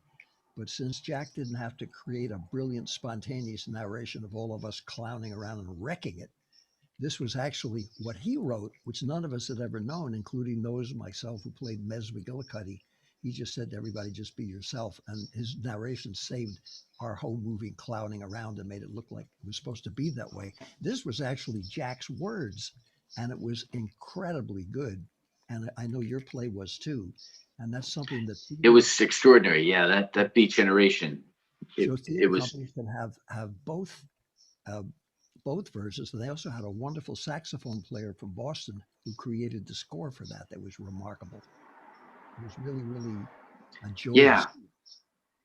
But since Jack didn't have to create a brilliant, spontaneous narration of all of us clowning around and wrecking it, this was actually what he wrote, which none of us had ever known, including those myself who played Mez McGillicuddy. He just said to everybody, just be yourself. And his narration saved our whole movie clowning around and made it look like it was supposed to be that way. This was actually Jack's words, and it was incredibly good. and I know your play was too. And that's something that It was extraordinary. Yeah, that Beat Generation. so It theater was. companies can have uh, both versions. And they also had a wonderful saxophone player from Boston who created the score for that. That was remarkable. It was really, really a joy to Yeah, see.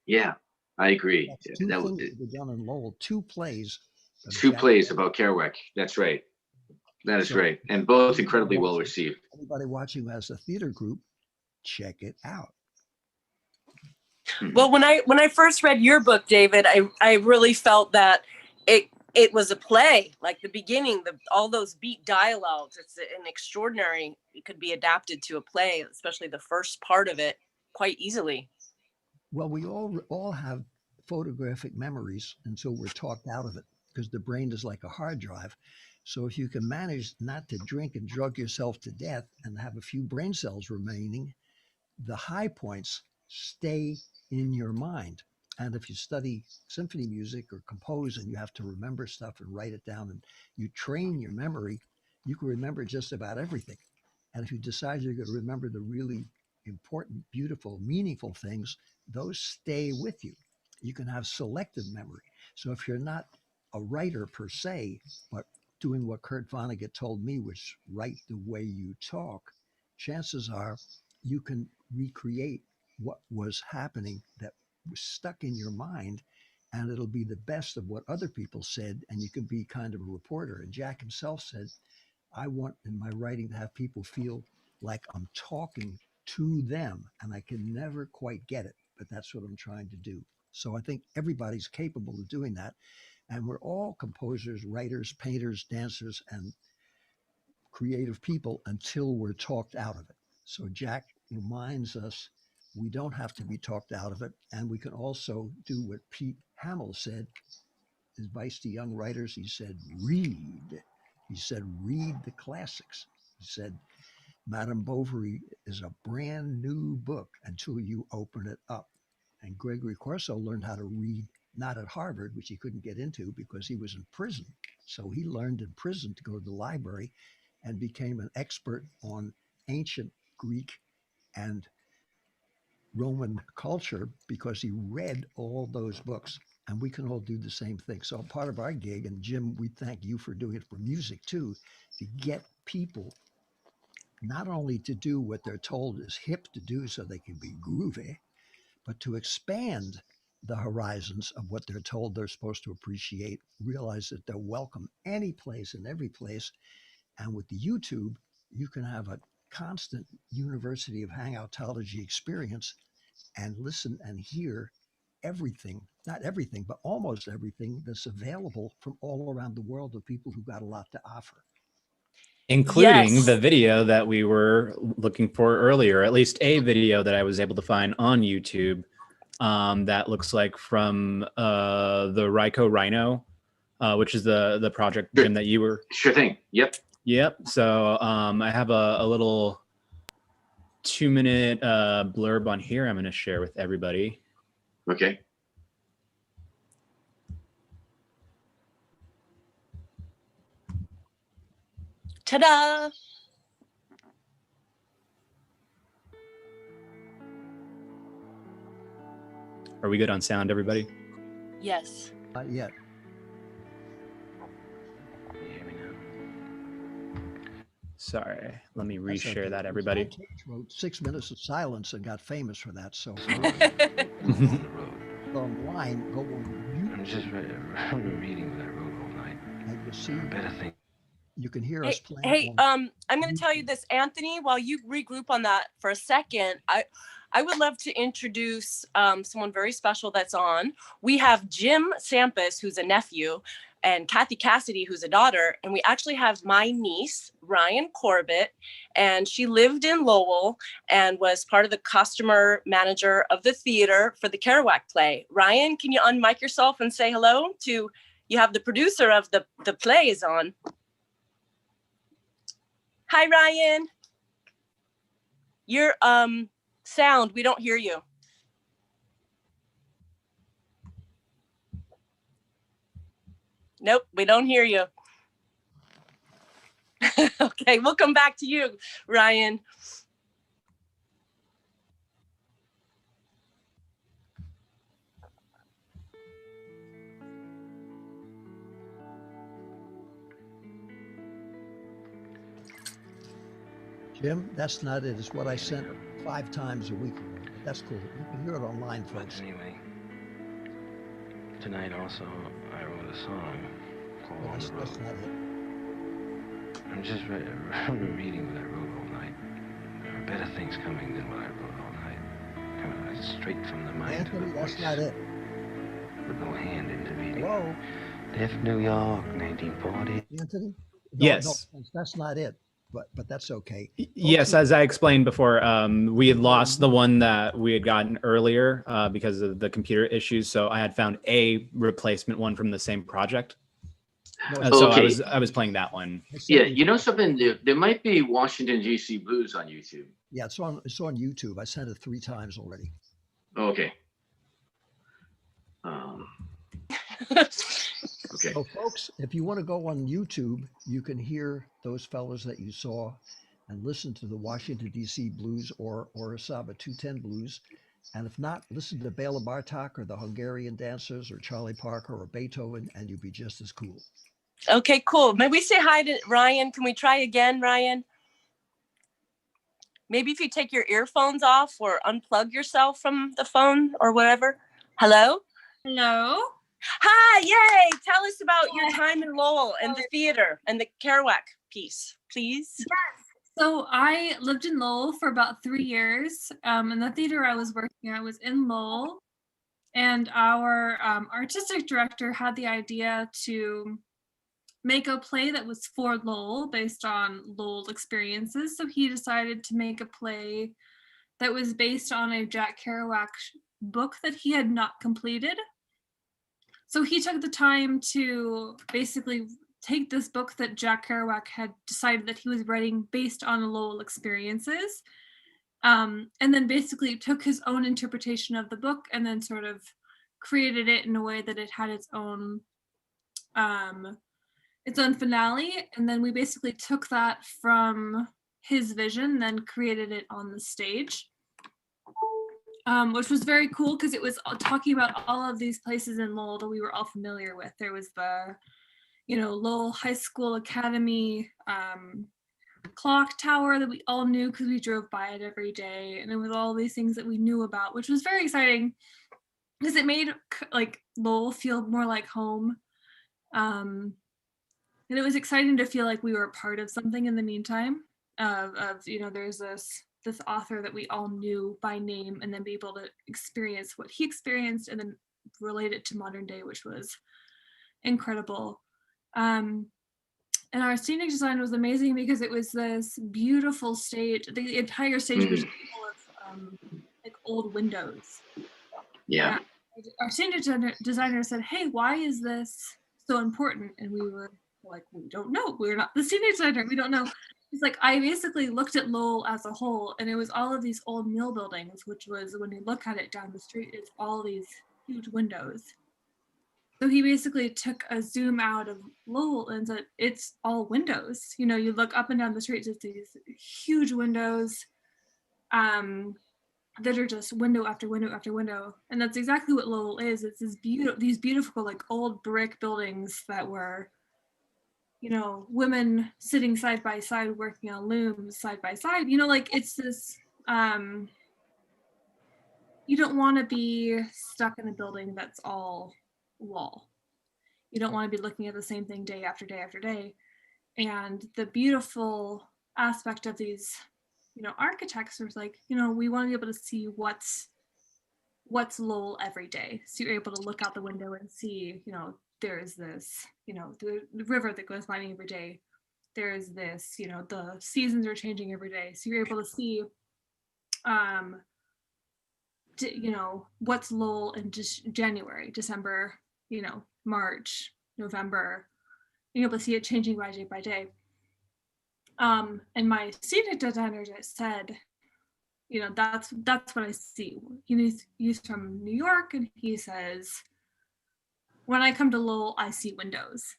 yeah, I agree. That's two That things that were done in Lowell, two plays of two Jack. plays about Kerouac. That's right. That is So right, and both anybody incredibly well watching, received. anybody watching who has a theater group, check it out. Well, when I first read your book, David, I really felt that it was a play, like the beginning, all those beat dialogues. It's an extraordinary. It could be adapted to a play, especially the first part of it, quite easily. Well, we all have photographic memories until we're talked out of it because the brain is like a hard drive. So if you can manage not to drink and drug yourself to death and have a few brain cells remaining, the high points stay in your mind. And if you study symphony music or compose and you have to remember stuff and write it down and you train your memory, you can remember just about everything. And if you decide you're going to remember the really important, beautiful, meaningful things, those stay with you. You can have selective memory. So if you're not a writer per se, but doing what Kurt Vonnegut told me, which write the way you talk, chances are you can recreate what was happening that was stuck in your mind, and it'll be the best of what other people said, and you can be kind of a reporter. And Jack himself said, I want in my writing to have people feel like I'm talking to them, and I can never quite get it, but that's what I'm trying to do. So I think everybody's capable of doing that, and we're all composers, writers, painters, dancers, and creative people until we're talked out of it. So Jack reminds us we don't have to be talked out of it, and we can also do what Pete Hamill said, advice to young writers. He said, read. He said, read the classics. He said, Madame Bovary is a brand new book until you open it up. And Gregory Corso learned how to read, not at Harvard, which he couldn't get into because he was in prison. So he learned in prison to go to the library and became an expert on ancient Greek and Roman culture because he read all those books. And we can all do the same thing. So part of our gig, and Jim, we thank you for doing it for music too, to get people not only to do what they're told is hip to do so they can be groovy, but to expand the horizons of what they're told they're supposed to appreciate, realize that they're welcome any place and every place. And with the YouTube, you can have a constant University of Hangoutology experience and listen and hear everything, not everything, but almost everything that's available from all around the world of people who got a lot to offer. Including Yes. the video that we were looking for earlier, at least a video that I was able to find on YouTube that looks like from the Ryko Rhino, which is the project, Jim, that you were. Sure thing. Yep. Yep. So I have a little 2-minute blurb on here I'm going to share with everybody. Okay. Ta-da! Are we good on sound, everybody? Yes. Not yet. Sorry, let me That's reshare okay. that, everybody. John Cage wrote 6 Minutes of Silence and got famous for that. So online, go on I'm just reading what I wrote all night. and you'll see. Better thing. You can hear Hey, us playing. hey, I'm going to tell you this, Anthony, while you regroup on that for a second, I would love to introduce someone very special that's on. We have Jim Sampas, who's a nephew, and Kathy Cassidy, who's a daughter. And we actually have my niece, Ryan Corbett, and she lived in Lowell and was part of the customer manager of the theater for the Kerouac play. Ryan, can you unmic yourself and say hello to, you have the producer of the play is on. Hi, Ryan. Your sound, we don't hear you. Nope, we don't hear you. Okay, we'll come back to you, Ryan. Jim, that's not it. It's what I sent 5 times a week ago. But that's cool. You can hear it online, folks. Anyway, tonight also I wrote a song called Well, On the that's Road. not it. I'm just reading what I wrote all night. There are better things coming than what I wrote all night. Coming straight from the mind to the Anthony, voice. that's not it. With no hand intervening. Hello? Left New York, 1940. Anthony? Yes. No, that's not it. But that's okay. Yes, as I explained before, we had lost the one that we had gotten earlier because of the computer issues. So I had found a replacement one from the same project. So Okay. I was playing that one. Yeah, you know something? There might be Washington DC Blues on YouTube. Yeah, it's on YouTube. I sent it 3 times already. Okay. Okay. So, folks, if you want to go on YouTube, you can hear those fellows that you saw and listen to the Washington, D.C. Blues or Asaba 210 Blues. And if not, listen to Bela Bartok or the Hungarian Dancers or Charlie Parker or Beethoven, and you'll be just as cool. Okay, cool. May we say hi to Ryan? Can we try again, Ryan? Maybe if you take your earphones off or unplug yourself from the phone or whatever. Hello? Hello. Hi, yay. Tell us about your time in Lowell and the theater and the Kerouac piece, please. Yes. So I lived in Lowell for about 3 years. And the theater I was working at was in Lowell. And our artistic director had the idea to make a play that was for Lowell based on Lowell experiences. So he decided to make a play that was based on a Jack Kerouac book that he had not completed. So he took the time to basically take this book that Jack Kerouac had decided that he was writing based on Lowell experiences, and then basically took his own interpretation of the book and then sort of created it in a way that it had its own finale. And then we basically took that from his vision, then created it on the stage. Which was very cool because it was talking about all of these places in Lowell that we were all familiar with. There was the, Lowell High School Academy clock tower that we all knew because we drove by it every day. And it was all these things that we knew about, which was very exciting because it made like Lowell feel more like home. And it was exciting to feel like we were a part of something in the meantime there's this author that we all knew by name and then be able to experience what he experienced and then relate it to modern day, which was incredible. And our scenic design was amazing because it was this beautiful stage. The entire stage was full of like old windows. Yeah. Our scenic designer said, "Hey, why is this so important?" And we were like, "We don't know. We're not the scenic designer. We don't know." It's like, I basically looked at Lowell as a whole, and it was all of these old mill buildings, which was, when you look at it down the street, it's all these huge windows. So he basically took a zoom out of Lowell and said, it's all windows. You look up and down the street, it's these huge windows that are just window after window after window. And that's exactly what Lowell is. It's these beautiful, like old brick buildings that were, women sitting side by side working on looms side by side, it's this, you don't want to be stuck in a building that's all wall. You don't want to be looking at the same thing day after day after day. And the beautiful aspect of these, architects was like, we want to be able to see what's Lowell every day. So you're able to look out the window and see, there's this, the river that goes by every day. There's this, the seasons are changing every day. So you're able to see, what's Lowell in just January, December, March, November. You're able to see it changing by day. And my scenic designer just said, that's what I see. He's from New York, and he says, when I come to Lowell, I see windows.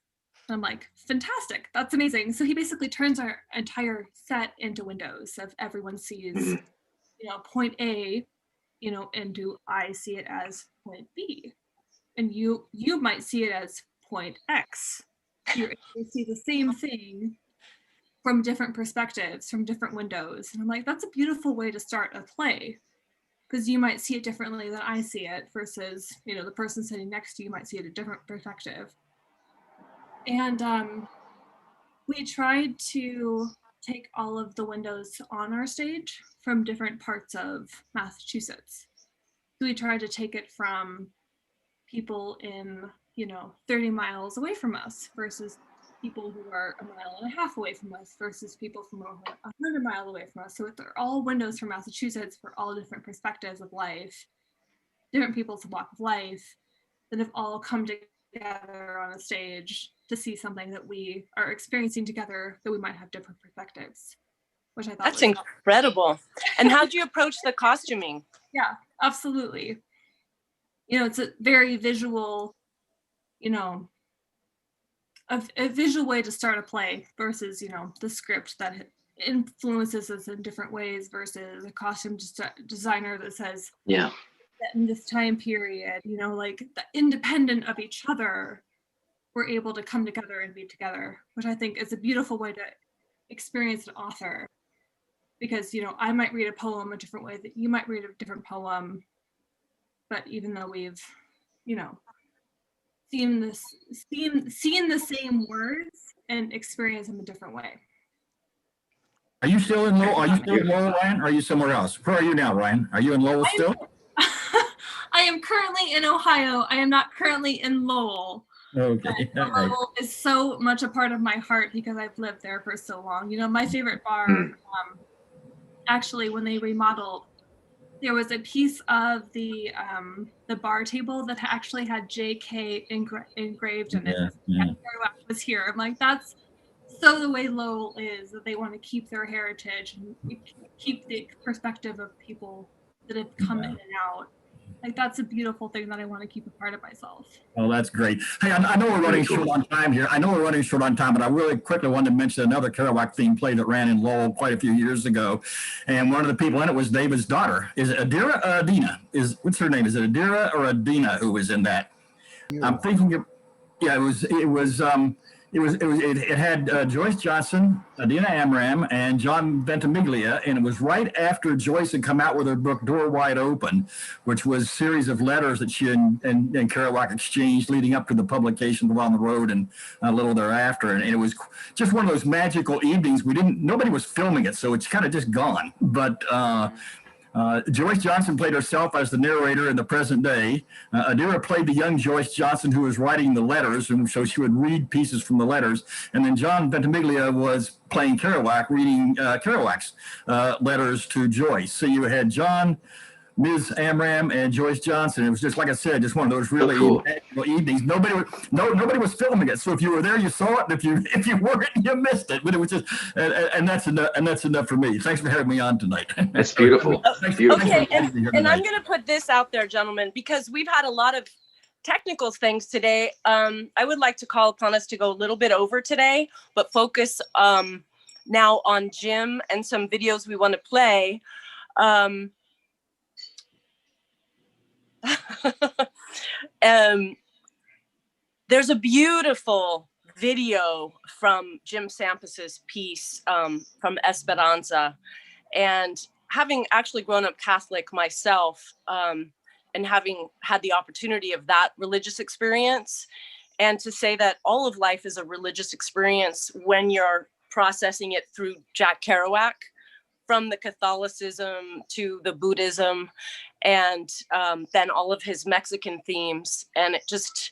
And I'm like, fantastic, that's amazing. So he basically turns our entire set into windows. So if everyone sees, point A, and do I see it as point B? And you might see it as point X. You're able to see the same thing from different perspectives, from different windows. And I'm like, that's a beautiful way to start a play, because you might see it differently than I see it versus, the person sitting next to you might see it a different perspective. And we tried to take all of the windows on our stage from different parts of Massachusetts. So we tried to take it from people in, 30 miles away from us versus people who are a mile and a half away from us versus people from over 100 miles away from us. So they're all windows from Massachusetts for all different perspectives of life, different people's walk of life that have all come together on a stage to see something that we are experiencing together that we might have different perspectives, which I thought That's was incredible. And how'd you approach the costuming? Yeah, absolutely. It's a very visual, a visual way to start a play versus, the script that influences us in different ways versus a costume designer that says, yeah, that in this time period, like the independent of each other, we're able to come together and be together, which I think is a beautiful way to experience an author. Because, I might read a poem a different way that you might read a different poem. But even though we've, seen the same words and experience them a different way. Are you still in Lowell? Are you still in Lowell, Ryan? Or are you somewhere else? Where are you now, Ryan? Are you in Lowell still? I am currently in Ohio. I am not currently in Lowell. Okay. Lowell is so much a part of my heart because I've lived there for so long. My favorite bar, actually, when they remodeled, there was a piece of the bar table that actually had JK engraved in it. Yeah. Kerouac was here. I'm like, that's so the way Lowell is, that they want to keep their heritage and keep the perspective of people that have come in and out. Like, that's a beautiful thing that I want to keep a part of myself. Oh, that's great. Hey, I know we're running short on time here. But I really quickly wanted to mention another Kerouac themed play that ran in Lowell quite a few years ago. And one of the people in it was David's daughter. Is it Adira or Adina? What's her name? Is it Adira or Adina who was in that? I'm thinking of, yeah, it had Joyce Johnson, Adina Amram, and John Ventimiglia, and it was right after Joyce had come out with her book Door Wide Open, which was a series of letters that she and Kerouac exchanged leading up to the publication of On the Road and a little thereafter. And it was just one of those magical evenings. Nobody was filming it, so it's kind of just gone. But Joyce Johnson played herself as the narrator in the present day. Adira played the young Joyce Johnson who was writing the letters, and so she would read pieces from the letters. And then John Ventimiglia was playing Kerouac, reading Kerouac's letters to Joyce. So you had John, Ms. Amram, and Joyce Johnson. It was just, like I said, just one of those really magical evenings. Nobody was filming it, so if you were there, you saw it. And if you weren't, you missed it. But it was just, and that's enough for me. Thanks for having me on tonight. That's beautiful. Okay, and I'm going to put this out there, gentlemen, because we've had a lot of technical things today. I would like to call upon us to go a little bit over today, but focus now on Jim and some videos we want to play. There's a beautiful video from Jim Sampas's piece from Esperanza, and having actually grown up Catholic myself, and having had the opportunity of that religious experience, and to say that all of life is a religious experience when you're processing it through Jack Kerouac, from the Catholicism to the Buddhism, and then all of his Mexican themes. And it just,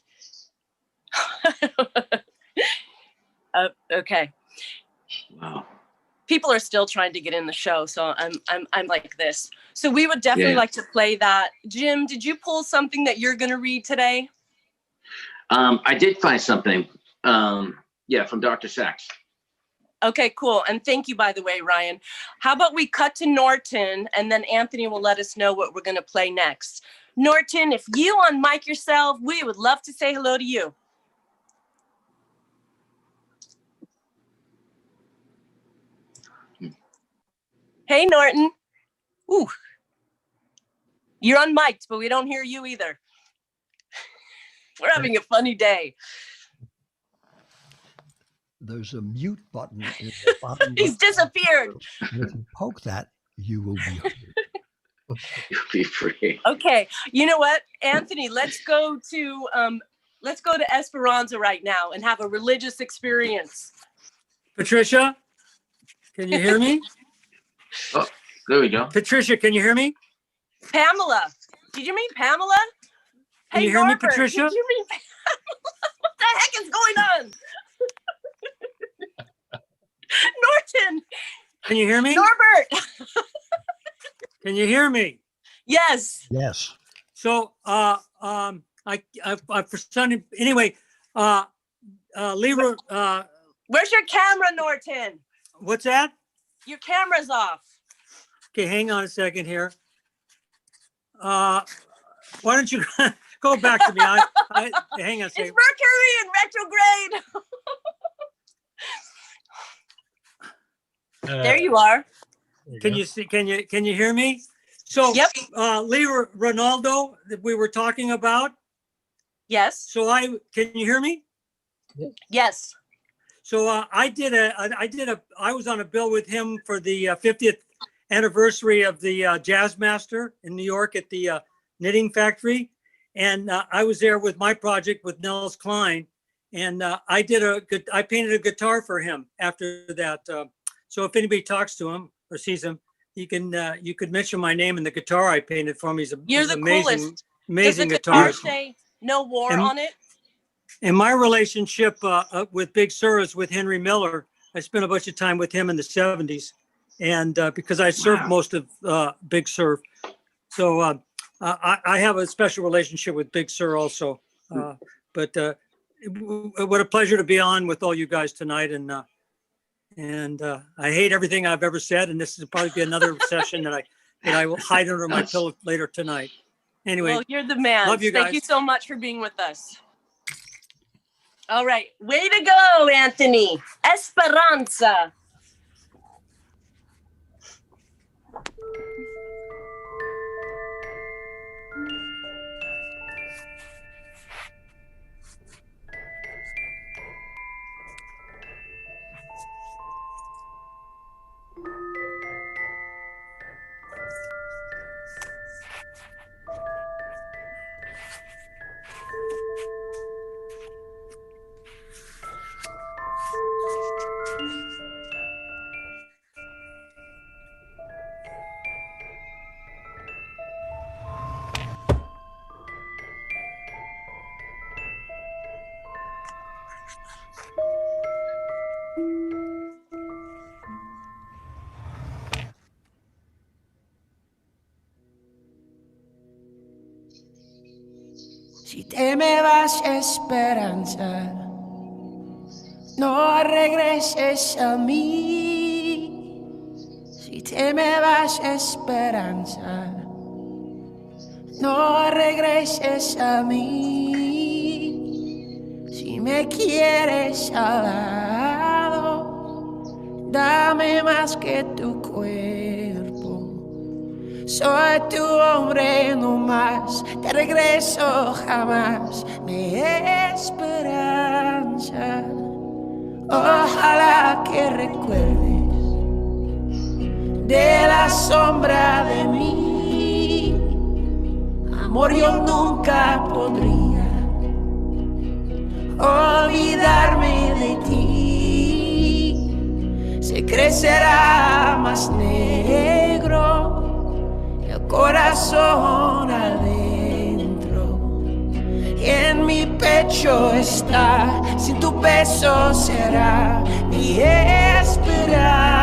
okay. Wow. People are still trying to get in the show, so I'm like this. So we would definitely like to play that. Jim, did you pull something that you're going to read today? I did find something. From Dr. Sachs. Okay, cool. And thank you, by the way, Ryan. How about we cut to Norton, and then Anthony will let us know what we're going to play next. Norton, if you unmic yourself, we would love to say hello to you. Hey, Norton. Ooh. You're unmiked, but we don't hear you either. We're having a funny day. There's a mute button in the bottom. He's left. disappeared. And if you poke that, you will be heard. You'll be free. Okay. You know what, Anthony? Let's go to Esperanza right now and have a religious experience. Patricia, can you hear me? Oh, there we go. Patricia, can you hear me? Pamela. Did you mean Pamela? Can Hey, you hear me, Norbert, Patricia? Did you mean Pamela? What the heck is going on? Norton. Can you hear me? Norbert. Can you hear me? Yes. Yes. So, I for some, anyway, Libra, Where's your camera, Norton? what's that? Your camera's off. Okay, hang on a second here. Why don't you go back to me? Hang on a It's second. Mercury in retrograde. There you are. Can you see? Can you hear me? So, Yep. Libra Ronaldo that we were talking about. Yes. So can you hear me? Yes. So I was on a bill with him for the 50th anniversary of the Jazz Master in New York at the Knitting Factory. And I was there with my project with Nels Klein. And I painted a guitar for him after that. So if anybody talks to him or sees him, you could mention my name and the guitar I painted for him. You're he's the amazing, coolest. amazing Does the guitar guitarist. say no war And- on it? And my relationship with Big Sur is with Henry Miller. I spent a bunch of time with him in the 70s. And because I served most of Big Sur. So I have a special relationship with Big Sur also. But what a pleasure to be on with all you guys tonight. And I hate everything I've ever said. And this is probably be another session that I will hide under my pillow later tonight. Anyway, Well, you're the man. love you Thank guys. you so much for being with us. All right. Way to go, Anthony. Esperanza. Si te me vas, esperanza, no regreses a mí. Si te me vas, esperanza, no regreses a mí. Si me quieres al lado, dame más que tu cuerpo. Soy tu hombre no más, te regreso jamás, mi esperanza. Ojalá que recuerdes de la sombra de mí. Amor, yo nunca podría olvidarme de ti. Se crecerá más negro corazón adentro y en mi pecho está, sin tu peso será mi esperanza.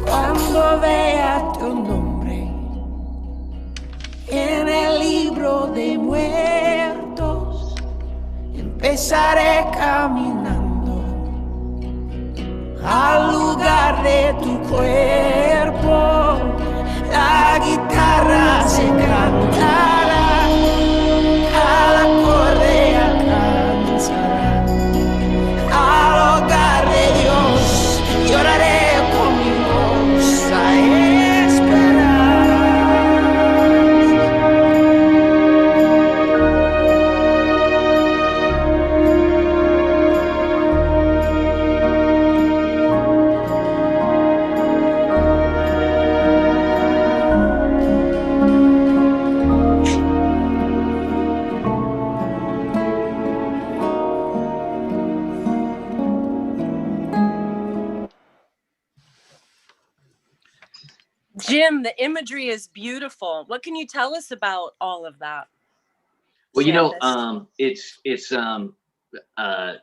Cuando vea tu nombre en el libro de muertos, empezaré caminando al lugar de tu cuerpo. La guitarra se cantará, cada acorde alcanzará al hogar de Dios. Lloraré con mi voz a esperar. Jim, the imagery is beautiful. What can you tell us about all of that? Well, you know, Sampus?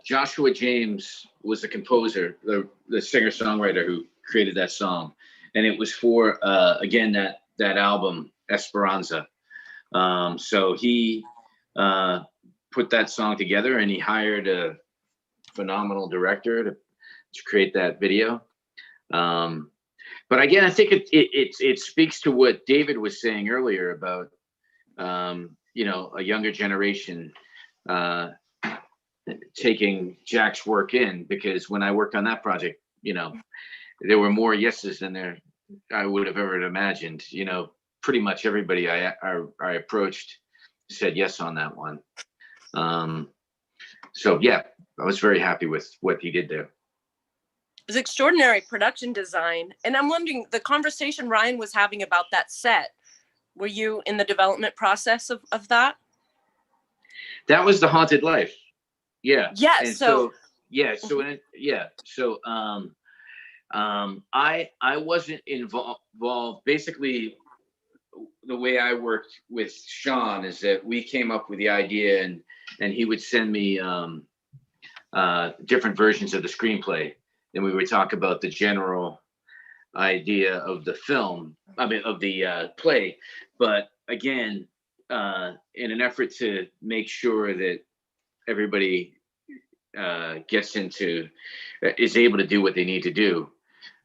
Joshua James was the composer, the singer-songwriter who created that song, and it was for again that album Esperanza. So he put that song together, and he hired a phenomenal director to create that video. But again, I think it speaks to what David was saying earlier about you know, a younger generation taking Jack's work in, because when I worked on that project, you know, there were more yeses than I would have ever imagined. You know, pretty much everybody I approached said yes on that one. So yeah, I was very happy with what he did there. It was extraordinary production design. And I'm wondering, the conversation Ryan was having about that set, were you in the development process of that? That was The Haunted Life. Yeah. Yeah. And So I wasn't involved. Basically, the way I worked with Sean is that we came up with the idea, and he would send me different versions of the screenplay. Then we would talk about the general idea of the film, of the play. But again, in an effort to make sure that everybody is able to do what they need to do,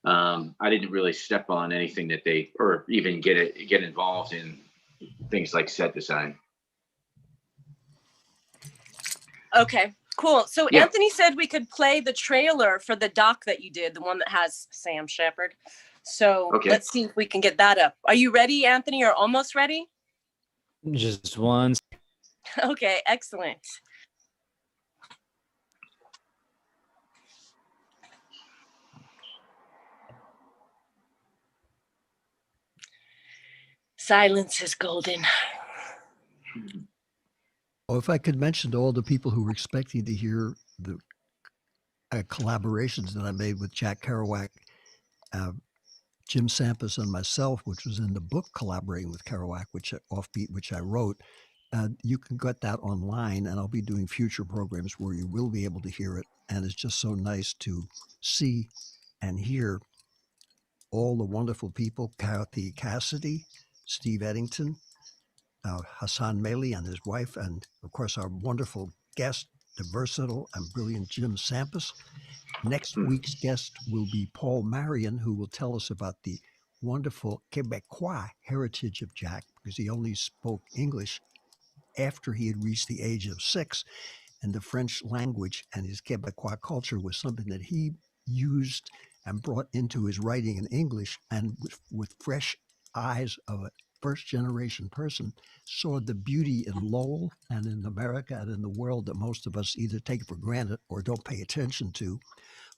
I didn't really step on anything that or even get involved in things like set design. Okay, cool. So Yeah. Anthony said we could play the trailer for the doc that you did, the one that has Sam Shepard. So Okay. Let's see if we can get that up. Are you ready, Anthony, or almost ready? Just one. Okay, excellent. Silence is golden. Oh, if I could mention to all the people who were expecting to hear the collaborations that I made with Jack Kerouac, Jim Sampas, and myself, which was in the book Collaborating with Kerouac, Offbeat, which I wrote, you can get that online, and I'll be doing future programs where you will be able to hear it. And it's just so nice to see and hear all the wonderful people, Kathy Cassidy, Steve Eddington, Hassan Meli and his wife, and of course our wonderful guest, the versatile and brilliant Jim Sampas. Next week's guest will be Paul Marion, who will tell us about the wonderful Quebecois heritage of Jack, because he only spoke English after he had reached the age of 6, and the French language and his Quebecois culture was something that he used and brought into his writing in English, and with fresh eyes of a first-generation person, saw the beauty in Lowell and in America and in the world that most of us either take for granted or don't pay attention to.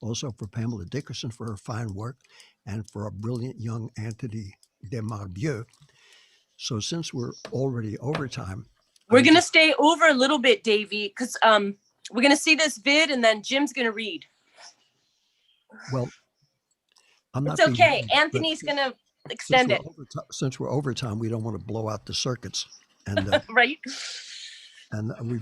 Also for Pamela Dickerson for her fine work, and for a brilliant young Anthony Demarbiex. So since we're already over time, we're going to stay over a little bit, Davey, because we're going to see this vid and then Jim's going to read. Well, I'm not. It's okay. Rude, Anthony's going to extend it. Since we're over time, we don't want to blow out the circuits. And right. And we,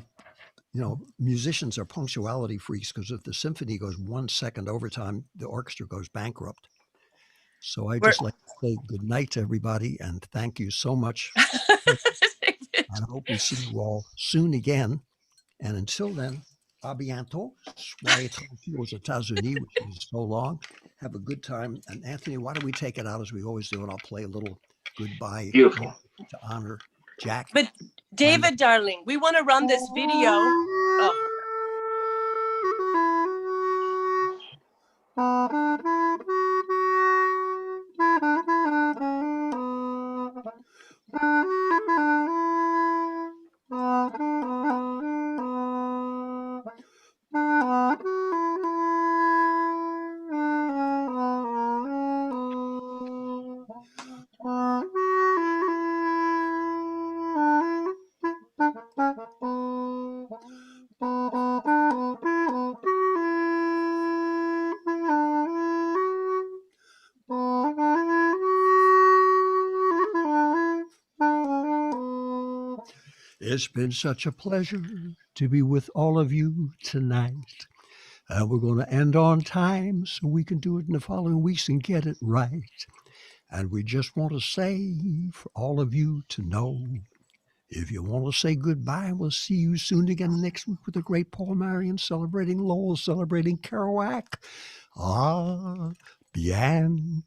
musicians are punctuality freaks, because if the symphony goes 1 second overtime, the orchestra goes bankrupt. So I just like to say good night to everybody and thank you so much. I hope we see you all soon again. And until then, À bientôt. Soyez tranquille aux États-Unis, which is so long. Have a good time. And Anthony, why don't we take it out as we always do, and I'll play a little goodbye Beautiful. to honor Jack. But David, darling, we want to run this video. Oh. It's been such a pleasure to be with all of you tonight. We're going to end on time so we can do it in the following weeks and get it right. And we just want to say for all of you to know, if you want to say goodbye, we'll see you soon again next week with the great Paul Marion celebrating Lowell, celebrating Kerouac. Ah, bientôt.